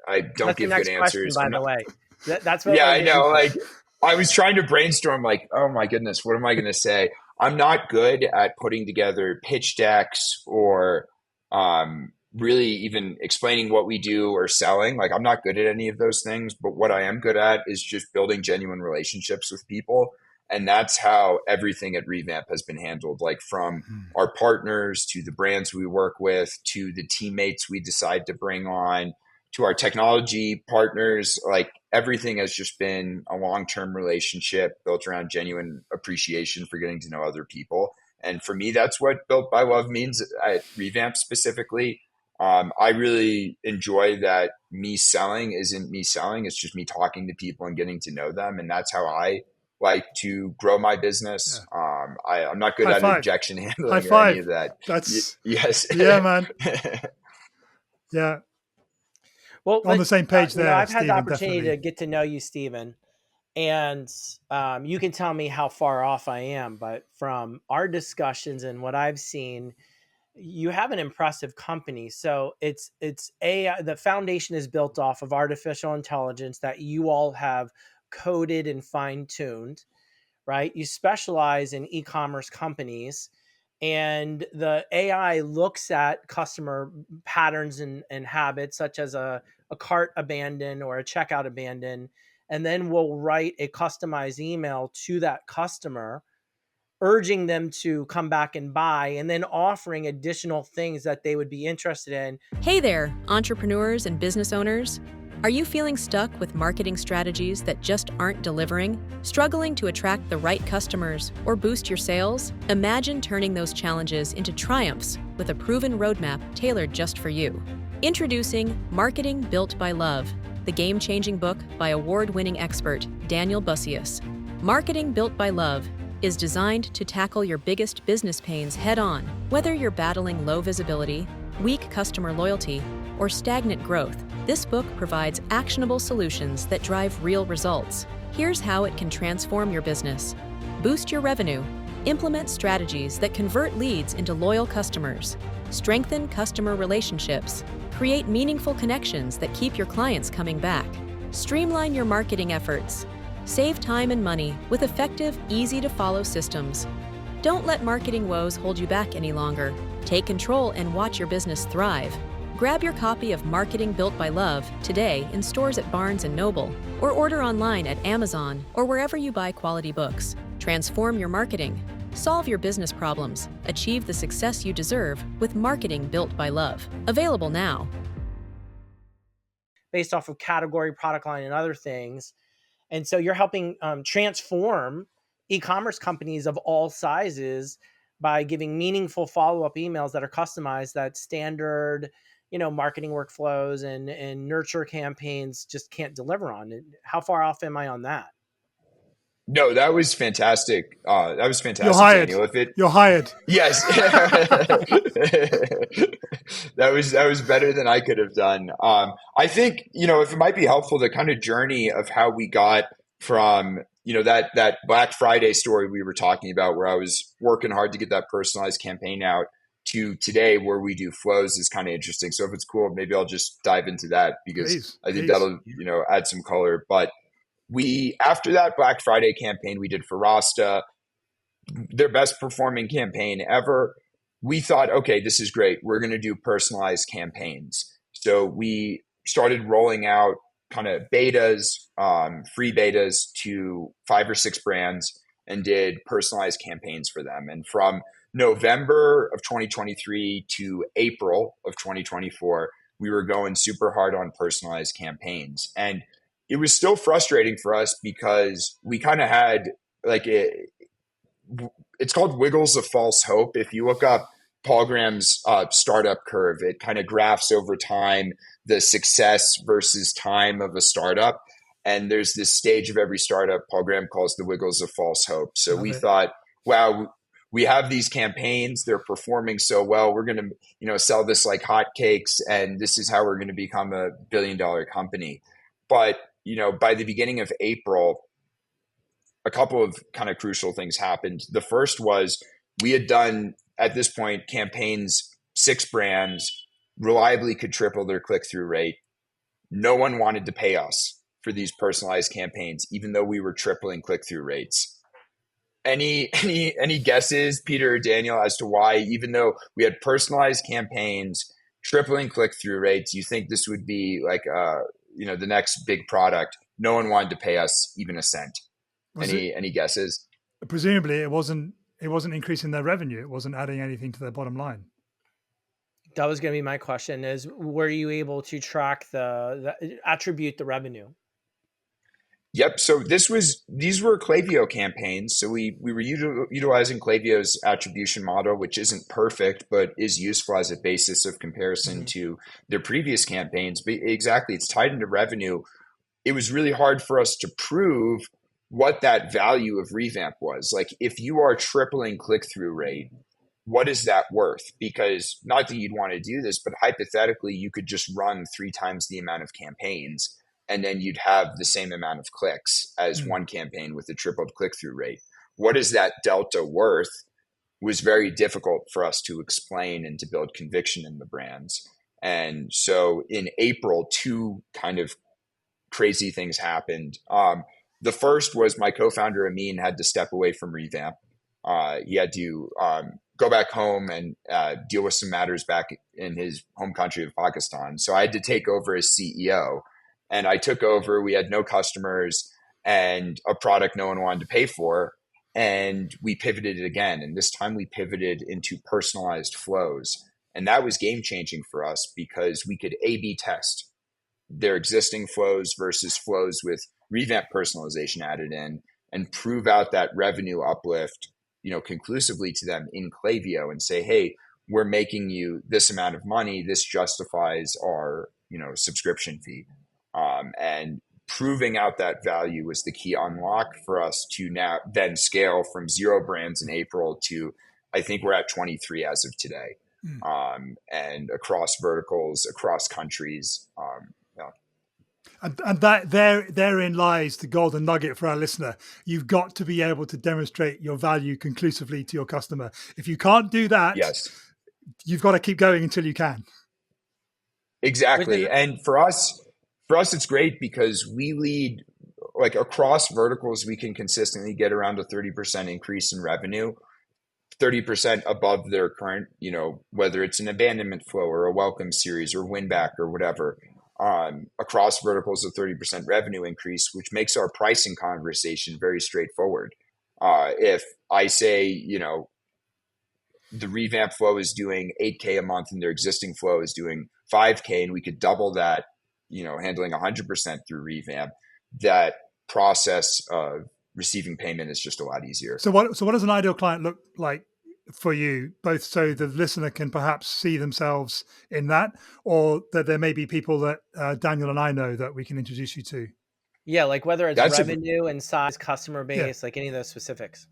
I don't give good answers. By the way, that's what. Yeah, I know. Like, I was trying to brainstorm. Like, oh my goodness, what am I going to say? I'm not good at putting together pitch decks or really even explaining what we do or selling. Like, I'm not good at any of those things. But what I am good at is just building genuine relationships with people. And that's how everything at Revamp has been handled, like from our partners to the brands we work with, to the teammates we decide to bring on, to our technology partners. Like, everything has just been a long-term relationship built around genuine appreciation for getting to know other people. And for me, that's what Built by Love means at Revamp specifically. I really enjoy that me selling isn't me selling. It's just me talking to people and getting to know them. And that's how I like to grow my business. Yeah. I'm not good at objection handling or any of that. That's yes. Yeah, man. Yeah. Well, On the same page there, I've had the Stephen, opportunity definitely. to get to know you, Stephen, and you can tell me how far off I am. But from our discussions and what I've seen, you have an impressive company. So it's AI. The foundation is built off of artificial intelligence that you all have coded and fine tuned, right? You specialize in e-commerce companies, and the AI looks at customer patterns and habits, such as a cart abandon or a checkout abandon, and then will write a customized email to that customer, urging them to come back and buy, and then offering additional things that they would be interested in. Hey there, entrepreneurs and business owners. Are you feeling stuck with marketing strategies that just aren't delivering? Struggling to attract the right customers or boost your sales? Imagine turning those challenges into triumphs with a proven roadmap tailored just for you. Introducing Marketing Built by Love, the game-changing book by award-winning expert Daniel Bussius. Marketing Built by Love is designed to tackle your biggest business pains head-on, whether you're battling low visibility, weak customer loyalty, or stagnant growth. This book provides actionable solutions that drive real results. Here's how it can transform your business. Boost your revenue. Implement strategies that convert leads into loyal customers. Strengthen customer relationships. Create meaningful connections that keep your clients coming back. Streamline your marketing efforts. Save time and money with effective, easy-to-follow systems. Don't let marketing woes hold you back any longer. Take control and watch your business thrive. Grab your copy of Marketing Built by Love today in stores at Barnes & Noble, or order online at Amazon or wherever you buy quality books. Transform your marketing. Solve your business problems. Achieve the success you deserve with Marketing Built by Love. Available now. Based off of category, product line, and other things. And so you're helping transform e-commerce companies of all sizes by giving meaningful follow-up emails that are customized, that standard, marketing workflows and nurture campaigns just can't deliver on. How far off am I on that? No, that was fantastic. That was fantastic, You're hired. Daniel. If it, You're hired. yes, that was better than I could have done. I think if it might be helpful, the kind of journey of how we got from that Black Friday story we were talking about, where I was working hard to get that personalized campaign out, to today where we do flows, is kind of interesting. So if it's cool, maybe I'll just dive into that, because I think that'll add some color. But after that Black Friday campaign we did for Rasta, their best performing campaign ever, we thought, okay, this is great. We're going to do personalized campaigns. So we started rolling out kind of betas, free betas, to 5 or 6 brands, and did personalized campaigns for them. And from November of 2023 to April of 2024, we were going super hard on personalized campaigns. And it was still frustrating for us because we kind of had it's called wiggles of false hope. If you look up Paul Graham's startup curve, it kind of graphs over time the success versus time of a startup. And there's this stage of every startup Paul Graham calls the wiggles of false hope. So we thought, wow, we have these campaigns, they're performing so well, we're going to sell this like hotcakes, and this is how we're going to become a billion-dollar company. But by the beginning of April, a couple of kind of crucial things happened. The first was, we had done, at this point, campaigns, 6 brands, reliably could triple their click-through rate. No one wanted to pay us for these personalized campaigns, even though we were tripling click-through rates. Any guesses, Peter or Daniel, as to why, even though we had personalized campaigns, tripling click-through rates, you think this would be like the next big product? No one wanted to pay us even a cent. Any guesses? Presumably, it wasn't increasing their revenue. It wasn't adding anything to their bottom line. That was going to be my question: is were you able to track attribute the revenue? Yep. So these were Klaviyo campaigns. So we were utilizing Klaviyo's attribution model, which isn't perfect, but is useful as a basis of comparison to their previous campaigns. But exactly, it's tied into revenue. It was really hard for us to prove what that value of Revamp was. Like, if you are tripling click-through rate, what is that worth? Because not that you'd want to do this, but hypothetically, you could just run 3 times the amount of campaigns and then you'd have the same amount of clicks as one campaign with a tripled click-through rate. What is that delta worth was very difficult for us to explain and to build conviction in the brands. And so in April, 2 kind of crazy things happened. The first was my co-founder Amin had to step away from Revamp. He had to go back home and deal with some matters back in his home country of Pakistan. So I had to take over as CEO, and I took over. We had no customers and a product no one wanted to pay for, and we pivoted it again. And this time we pivoted into personalized flows, and that was game changing for us because we could A/B test their existing flows versus flows with Revamp personalization added in, and prove out that revenue uplift, conclusively to them in Klaviyo, and say, hey, we're making you this amount of money. This justifies our, subscription fee. And proving out that value was the key unlock for us to now then scale from 0 brands in April to, I think we're at 23 as of today. And across verticals, across countries. And that therein lies the golden nugget for our listener. You've got to be able to demonstrate your value conclusively to your customer. If you can't do that, yes, you've got to keep going until you can. Exactly. And for us, it's great because we lead, like, across verticals. We can consistently get around a 30% increase in revenue, 30% above their current, whether it's an abandonment flow or a welcome series or win back or whatever. Across verticals, a 30% revenue increase, which makes our pricing conversation very straightforward. If I say, the Revamp flow is doing 8K a month and their existing flow is doing 5K, and we could double that, handling 100% through Revamp, that process of receiving payment is just a lot easier. So what does an ideal client look like for you, both so the listener can perhaps see themselves in that, or that there may be people that Daniel and I know that we can introduce you to? Yeah, like whether it's revenue and size, customer base, like any of those specifics.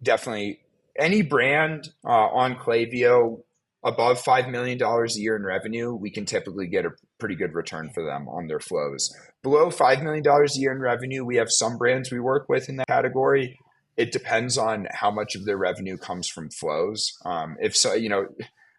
Definitely. Any brand on Klaviyo above $5 million a year in revenue, we can typically get a pretty good return for them on their flows. Below $5 million a year in revenue, we have some brands we work with in that category. It depends on how much of their revenue comes from flows. If so,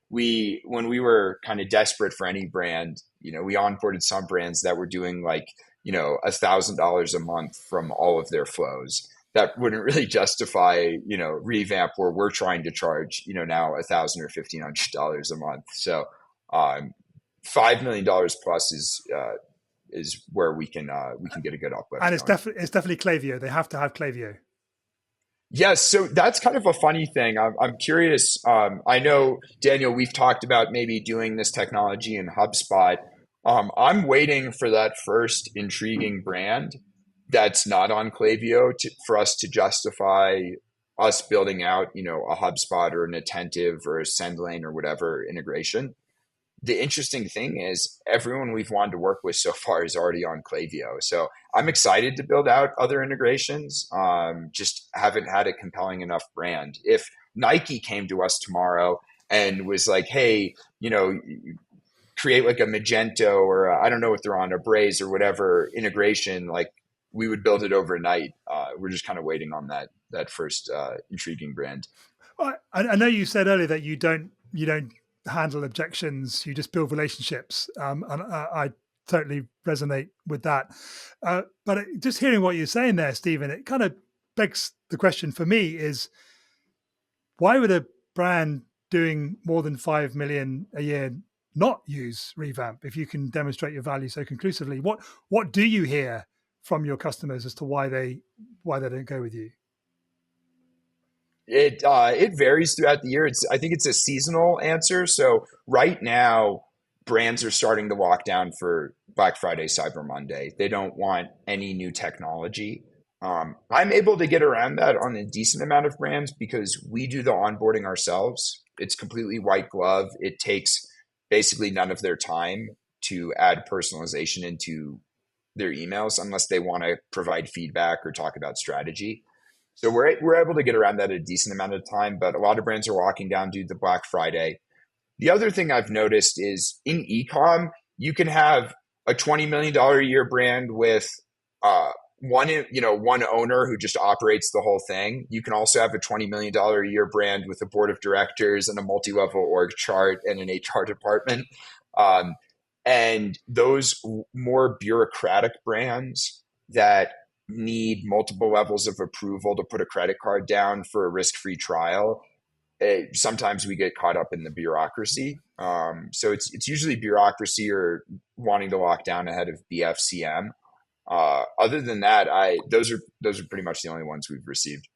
when we were kind of desperate for any brand, we onboarded some brands that were doing like, $1,000 a month from all of their flows. That wouldn't really justify, Revamp, where we're trying to charge, now $1,000 or $1,500 a month. So $5 million plus is where we can get a good uplift. And it's definitely Klaviyo. They have to have Klaviyo. Yes, so that's kind of a funny thing. I'm curious. I know, Daniel, we've talked about maybe doing this technology in HubSpot. I'm waiting for that first intriguing brand that's not on Klaviyo for us to justify us building out, a HubSpot or an Attentive or a SendLane or whatever integration. The interesting thing is everyone we've wanted to work with so far is already on Klaviyo. So I'm excited to build out other integrations. Just haven't had a compelling enough brand. If Nike came to us tomorrow and was like, hey, create like a Magento or I don't know what they're on, a Braze or whatever integration, like we would build it overnight. We're just kind of waiting on that first intriguing brand. I know you said earlier that you don't handle objections, you just build relationships, and I totally resonate with that, but just hearing what you're saying there, Stephen, it kind of begs the question for me is, why would a brand doing more than 5 million a year not use Revamp if you can demonstrate your value so conclusively? What do you hear from your customers as to why they don't go with you? It varies throughout the year. I think it's a seasonal answer. So right now, brands are starting to lock down for Black Friday, Cyber Monday. They don't want any new technology. I'm able to get around that on a decent amount of brands because we do the onboarding ourselves. It's completely white glove. It takes basically none of their time to add personalization into their emails unless they want to provide feedback or talk about strategy. So we're able to get around that a decent amount of time, but a lot of brands are walking down due to Black Friday. The other thing I've noticed is in e-com, you can have a $20 million a year brand with one owner who just operates the whole thing. You can also have a $20 million a year brand with a board of directors and a multi-level org chart and an HR department. And those more bureaucratic brands that need multiple levels of approval to put a credit card down for a risk-free trial, sometimes we get caught up in the bureaucracy. So it's usually bureaucracy or wanting to lock down ahead of BFCM. Other than that, those are pretty much the only ones we've received.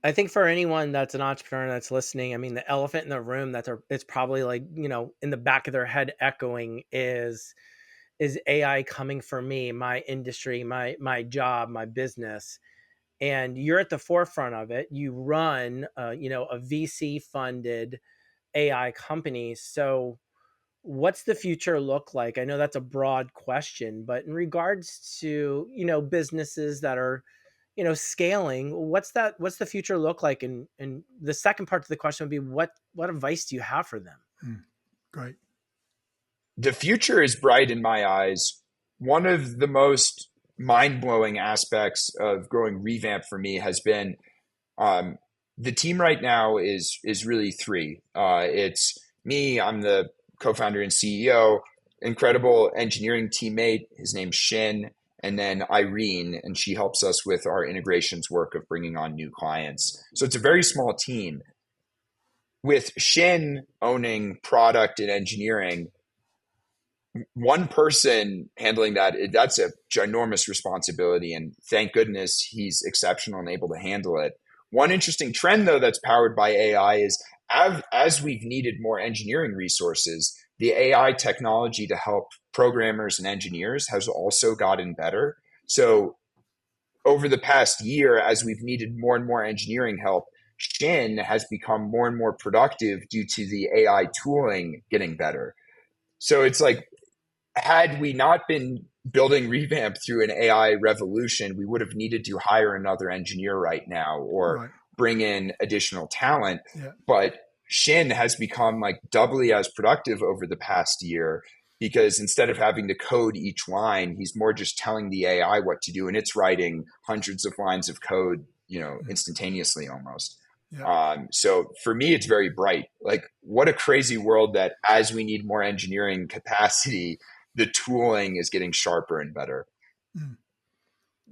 I think for anyone that's an entrepreneur that's listening, I mean, the elephant in the room it's probably like, in the back of their head echoing is AI coming for me, my industry, my job, my business? And you're at the forefront of it. You run, a VC funded AI company. So what's the future look like? I know that's a broad question, but in regards to, businesses that are, scaling, what's the future look like? And the second part of the question would be, what advice do you have for them? Great. The future is bright in my eyes. One of the most mind-blowing aspects of growing Revamp for me has been the team right now is really three. It's me, I'm the co-founder and CEO, incredible engineering teammate, his name's Shin, and then Irene, and she helps us with our integrations work of bringing on new clients. So it's a very small team. With Shin owning product and engineering, one person handling that's a ginormous responsibility, and thank goodness he's exceptional and able to handle it. One interesting trend, though, that's powered by AI is as we've needed more engineering resources, the AI technology to help programmers and engineers has also gotten better. So over the past year, as we've needed more and more engineering help, Shin has become more and more productive due to the AI tooling getting better. So it's like, had we not been building Revamp through an AI revolution, we would have needed to hire another engineer right now or bring in additional talent. Yeah. But Shin has become like doubly as productive over the past year because instead of having to code each line, he's more just telling the AI what to do, and it's writing hundreds of lines of code, instantaneously almost. Yeah. So for me, it's very bright. Like, what a crazy world that as we need more engineering capacity, the tooling is getting sharper and better.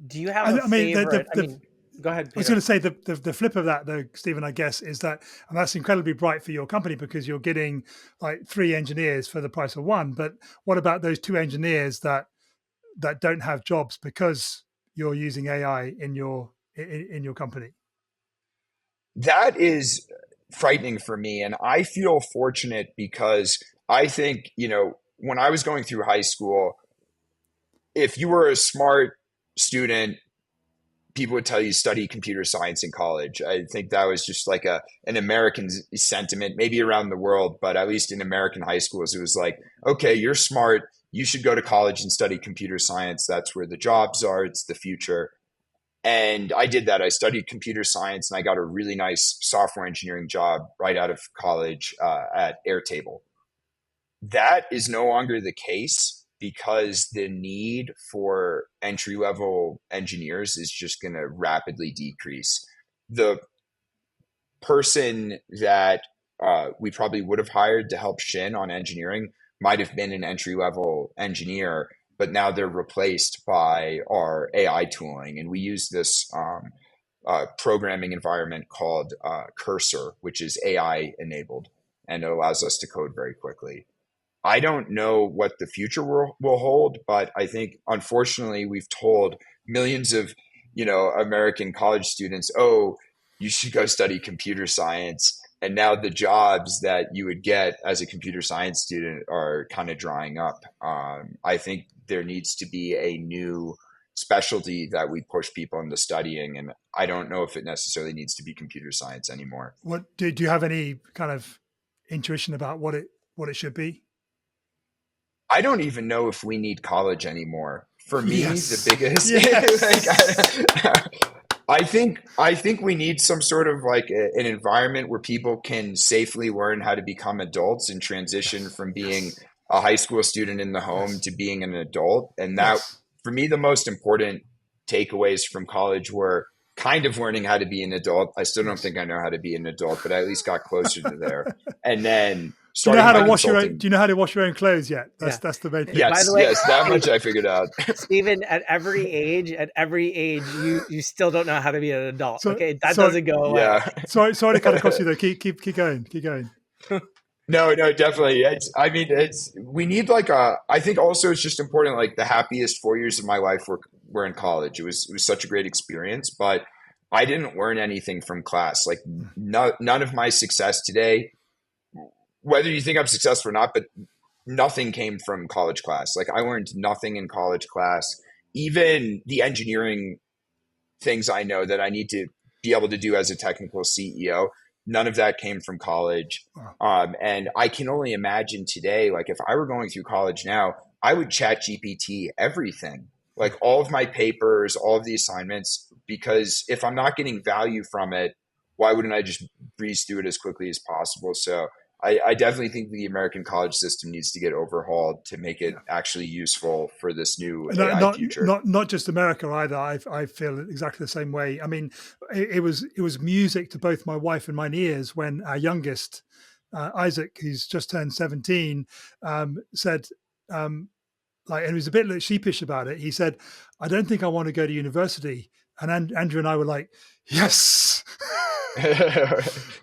Do you have a favorite? Go ahead, Peter. I was going to say the flip of that, though, Stephen, I guess, is that, and that's incredibly bright for your company because you're getting like 3 engineers for the price of 1. But what about those 2 engineers that don't have jobs because you're using AI in your company? That is frightening for me, and I feel fortunate because I think when I was going through high school, if you were a smart student, people would tell you study computer science in college. I think that was just like an American sentiment, maybe around the world, but at least in American high schools, it was like, okay, you're smart. You should go to college and study computer science. That's where the jobs are. It's the future. And I did that. I studied computer science and I got a really nice software engineering job right out of college at Airtable. That is no longer the case because the need for entry-level engineers is just going to rapidly decrease. The person that we probably would have hired to help Shin on engineering might have been an entry-level engineer, but now they're replaced by our AI tooling. And we use this programming environment called Cursor, which is AI-enabled, and it allows us to code very quickly. I don't know what the future will hold, but I think, unfortunately, we've told millions of, American college students, oh, you should go study computer science. And now the jobs that you would get as a computer science student are kind of drying up. I think there needs to be a new specialty that we push people into studying. And I don't know if it necessarily needs to be computer science anymore. What do you have any kind of intuition about what it should be? I don't even know if we need college anymore. For me, yes. the biggest, yes. I think we need some sort of like an environment where people can safely learn how to become adults and transition Yes. from being Yes. a high school student in the home Yes. to being an adult. And that, Yes. for me, the most important takeaways from college were kind of learning how to be an adult. I still don't Yes. think I know how to be an adult, but I at least got closer to there. And then Do you know starting how to my wash your own? consulting. Do you know how to wash your own clothes yet? Yeah. That's the main thing. By the Yes, way, yes, that much I figured out. Stephen, at every age, you still don't know how to be an adult. So Okay, that so doesn't go away. Yeah. sorry to cut across you though. Keep going. Keep going. No, no, definitely. I mean, we need like I think also it's just important. Like the happiest 4 years of my life were in college. It was such a great experience, but I didn't learn anything from class. Like none of my success today, whether you think I'm successful or not, but nothing came from college class. Like I learned nothing in college class. Even the engineering things I know that I need to be able to do as a technical CEO. None of that came from college. Wow. And I can only imagine today, like if I were going through college now, I would chat GPT everything, like all of my papers, all of the assignments, because if I'm not getting value from it, why wouldn't I just breeze through it as quickly as possible? So I definitely think the American college system needs to get overhauled to make it actually useful for this new No, AI future. not just America either. I feel exactly the same way. I mean, it was music to both my wife and mine ears when our youngest, Isaac, who's just turned 17, said, like, and he was a bit like sheepish about it. He said, "I don't think I want to go to university." And Andrew and I were like, "Yes."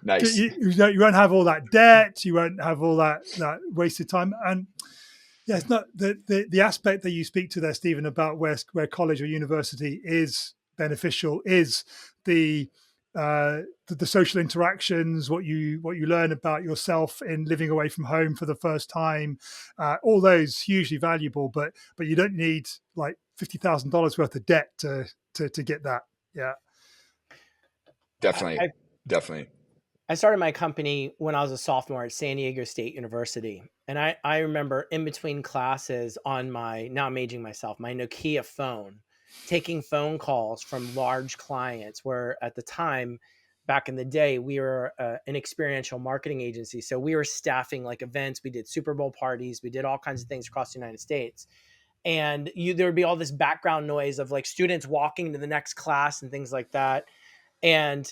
Nice. You won't have all that debt. You won't have all that wasted time. And yeah, it's not the aspect that you speak to there, Stephen, about where college or university is beneficial is the the social interactions, what you learn about yourself in living away from home for the first time, all those hugely valuable. But you don't need like $50,000 worth of debt to get that. Yeah. Definitely. I, Definitely. I started my company when I was a sophomore at San Diego State University. And I remember in between classes on now I'm aging myself, my Nokia phone, taking phone calls from large clients where at the time, back in the day, we were an experiential marketing agency. So we were staffing like events. We did Super Bowl parties. We did all kinds of things across the United States. And there would be all this background noise of like students walking to the next class and things like that. And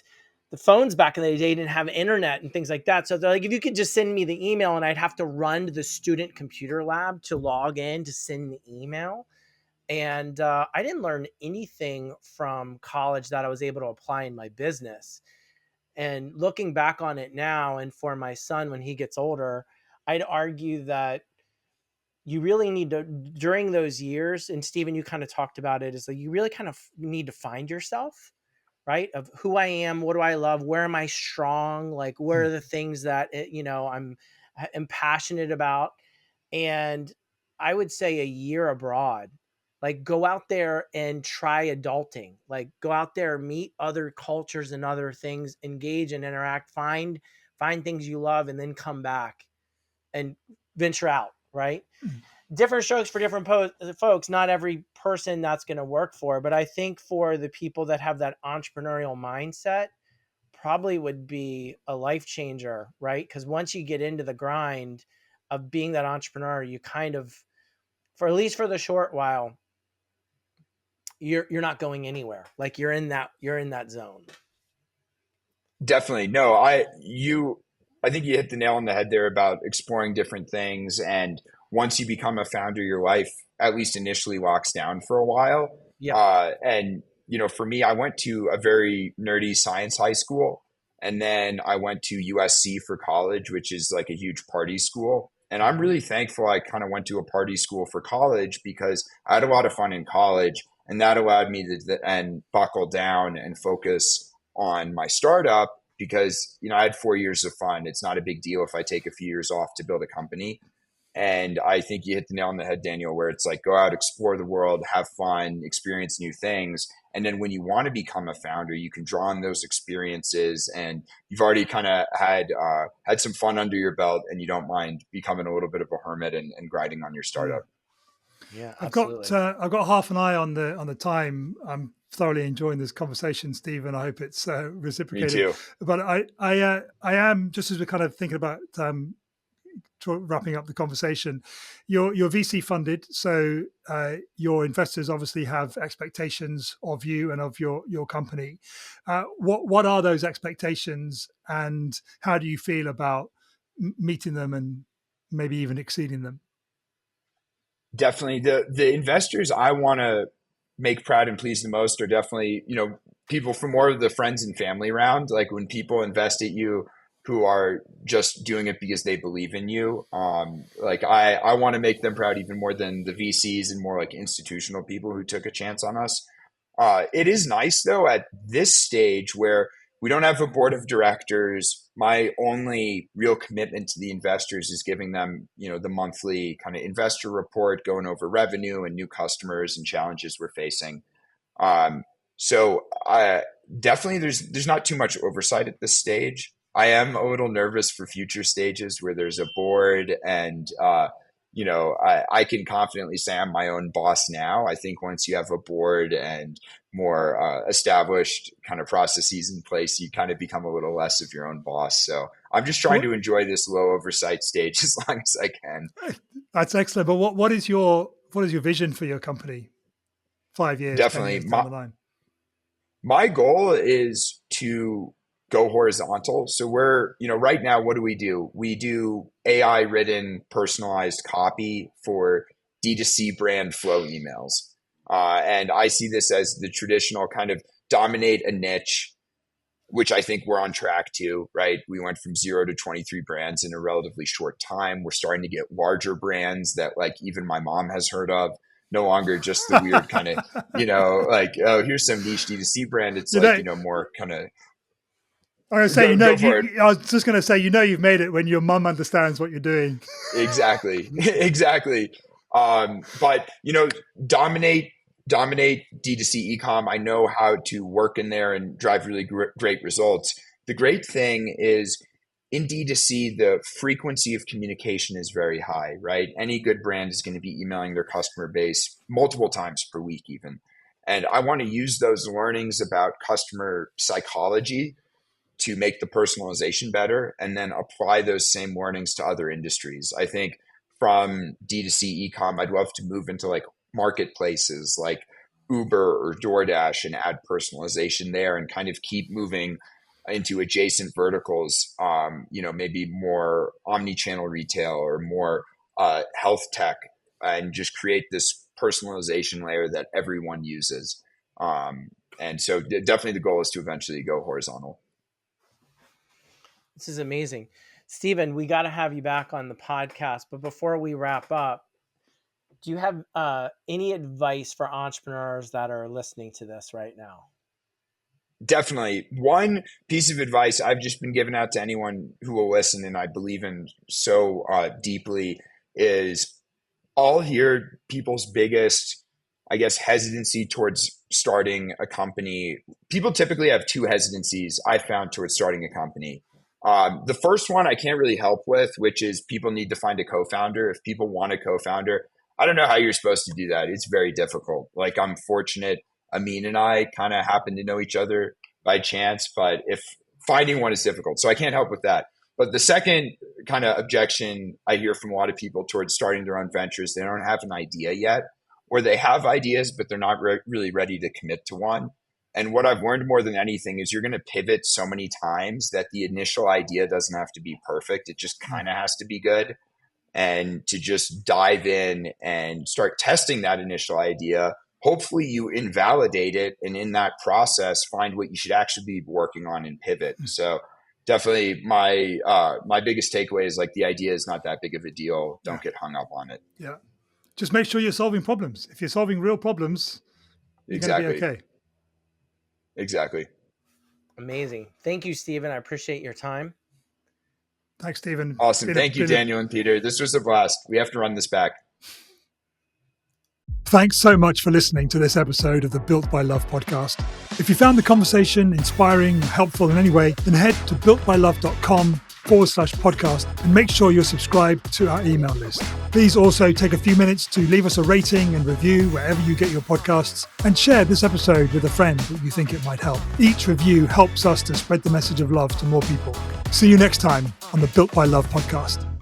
the phones back in the day didn't have internet and things like that. So they're like, if you could just send me the email, and I'd have to run to the student computer lab to log in to send the email. And I didn't learn anything from college that I was able to apply in my business. And looking back on it now, and for my son when he gets older, I'd argue that you really need to, during those years, and Stephen, you kind of talked about it, is that you really kind of need to find yourself, right? Of who I am, what do I love, where am I strong, like where are the things that I'm passionate about. And I would say a year abroad, like go out there and try adulting, like go out there, meet other cultures and other things, engage and interact, find things you love, and then come back and venture out, right? Different strokes for different folks. Not every person that's going to work for, but I think for the people that have that entrepreneurial mindset, probably would be a life changer, right? Because once you get into the grind of being that entrepreneur, you kind of, for at least for the short while, you're not going anywhere. Like you're in that zone. Definitely. No, I think you hit the nail on the head there about exploring different things. And once you become a founder, your life, at least initially, locks down for a while. Yeah. And, for me, I went to a very nerdy science high school. And then I went to USC for college, which is like a huge party school. And I'm really thankful I kind of went to a party school for college because I had a lot of fun in college. And that allowed me to buckle down and focus on my startup because I had 4 years of fun. It's not a big deal if I take a few years off to build a company. And I think you hit the nail on the head, Daniel, where it's like go out, explore the world, have fun, experience new things. And then when you want to become a founder, you can draw on those experiences and you've already kind of had some fun under your belt and you don't mind becoming a little bit of a hermit and grinding on your startup. Yeah, I've absolutely. got half an eye on the time. I'm thoroughly enjoying this conversation, Stephen. I hope it's Me reciprocated. too. But I am, just as we're kind of thinking about wrapping up the conversation, you're VC funded, so your investors obviously have expectations of you and of your company. What are those expectations, and how do you feel about meeting them and maybe even exceeding them? Definitely the investors I want to make proud and please the most are definitely, people from more of the friends and family round. Like when people invest at you who are just doing it because they believe in you. Like I want to make them proud even more than the VCs and more like institutional people who took a chance on us. It is nice though at this stage where we don't have a board of directors. My only real commitment to the investors is giving them, the monthly kind of investor report, going over revenue and new customers and challenges we're facing. So definitely there's not too much oversight at this stage. I am a little nervous for future stages where there's a board and, I can confidently say I'm my own boss now. I think once you have a board and more established kind of processes in place, you kind of become a little less of your own boss. So I'm just trying to enjoy this low oversight stage as long as I can. That's excellent. But what is your vision for your company 5 years, Definitely 10 years down the line? My goal is to go horizontal. So we're, right now, what do? We do AI written personalized copy for D2C brand flow emails. And I see this as the traditional kind of dominate a niche, which I think we're on track to, right? We went from 0 to 23 brands in a relatively short time. We're starting to get larger brands that like even my mom has heard of. No longer just the weird kind of, like, oh, here's some niche D2C brand. It's more kind of. I was saying, I was just going to say, you've made it when your mum understands what you're doing. Exactly. But dominate D2C ecom. I know how to work in there and drive really great results. The great thing is in D2C, the frequency of communication is very high, right? Any good brand is going to be emailing their customer base multiple times per week even. And I want to use those learnings about customer psychology to make the personalization better and then apply those same learnings to other industries. I think from D2C ecom, I'd love to move into like marketplaces like Uber or DoorDash and add personalization there and kind of keep moving into adjacent verticals, maybe more omni-channel retail or more health tech, and just create this personalization layer that everyone uses. And so definitely the goal is to eventually go horizontal. This is amazing. Stephen, we got to have you back on the podcast. But before we wrap up, do you have any advice for entrepreneurs that are listening to this right now? Definitely. One piece of advice I've just been giving out to anyone who will listen and I believe in so deeply is I'll hear people's biggest, I guess, hesitancy towards starting a company. People typically have two hesitancies I found towards starting a company. The first one I can't really help with, which is people need to find a co-founder. If people want a co-founder, I don't know how you're supposed to do that. It's very difficult. Like I'm fortunate Amin and I kind of happen to know each other by chance, but if finding one is difficult, so I can't help with that. But the second kind of objection I hear from a lot of people towards starting their own ventures, they don't have an idea yet, or they have ideas, but they're not really ready to commit to one. And what I've learned more than anything is you're going to pivot so many times that the initial idea doesn't have to be perfect. It just kind of has to be good. And to just dive in and start testing that initial idea, hopefully you invalidate it. And in that process, find what you should actually be working on and pivot. So definitely my biggest takeaway is like the idea is not that big of a deal. Don't get hung up on it. Yeah. Just make sure you're solving problems. If you're solving real problems, you're going to be okay. Exactly. Amazing. Thank you, Stephen. I appreciate your time. Thanks, Stephen. Awesome. Thank you, Daniel and Peter. This was a blast. We have to run this back. Thanks so much for listening to this episode of the Built by Love podcast. If you found the conversation inspiring or helpful in any way, then head to builtbylove.com built.com/podcast and make sure you're subscribed to our email list. Please also take a few minutes to leave us a rating and review wherever you get your podcasts and share this episode with a friend that you think it might help. Each review helps us to spread the message of love to more people. See you next time on the Built by Love podcast.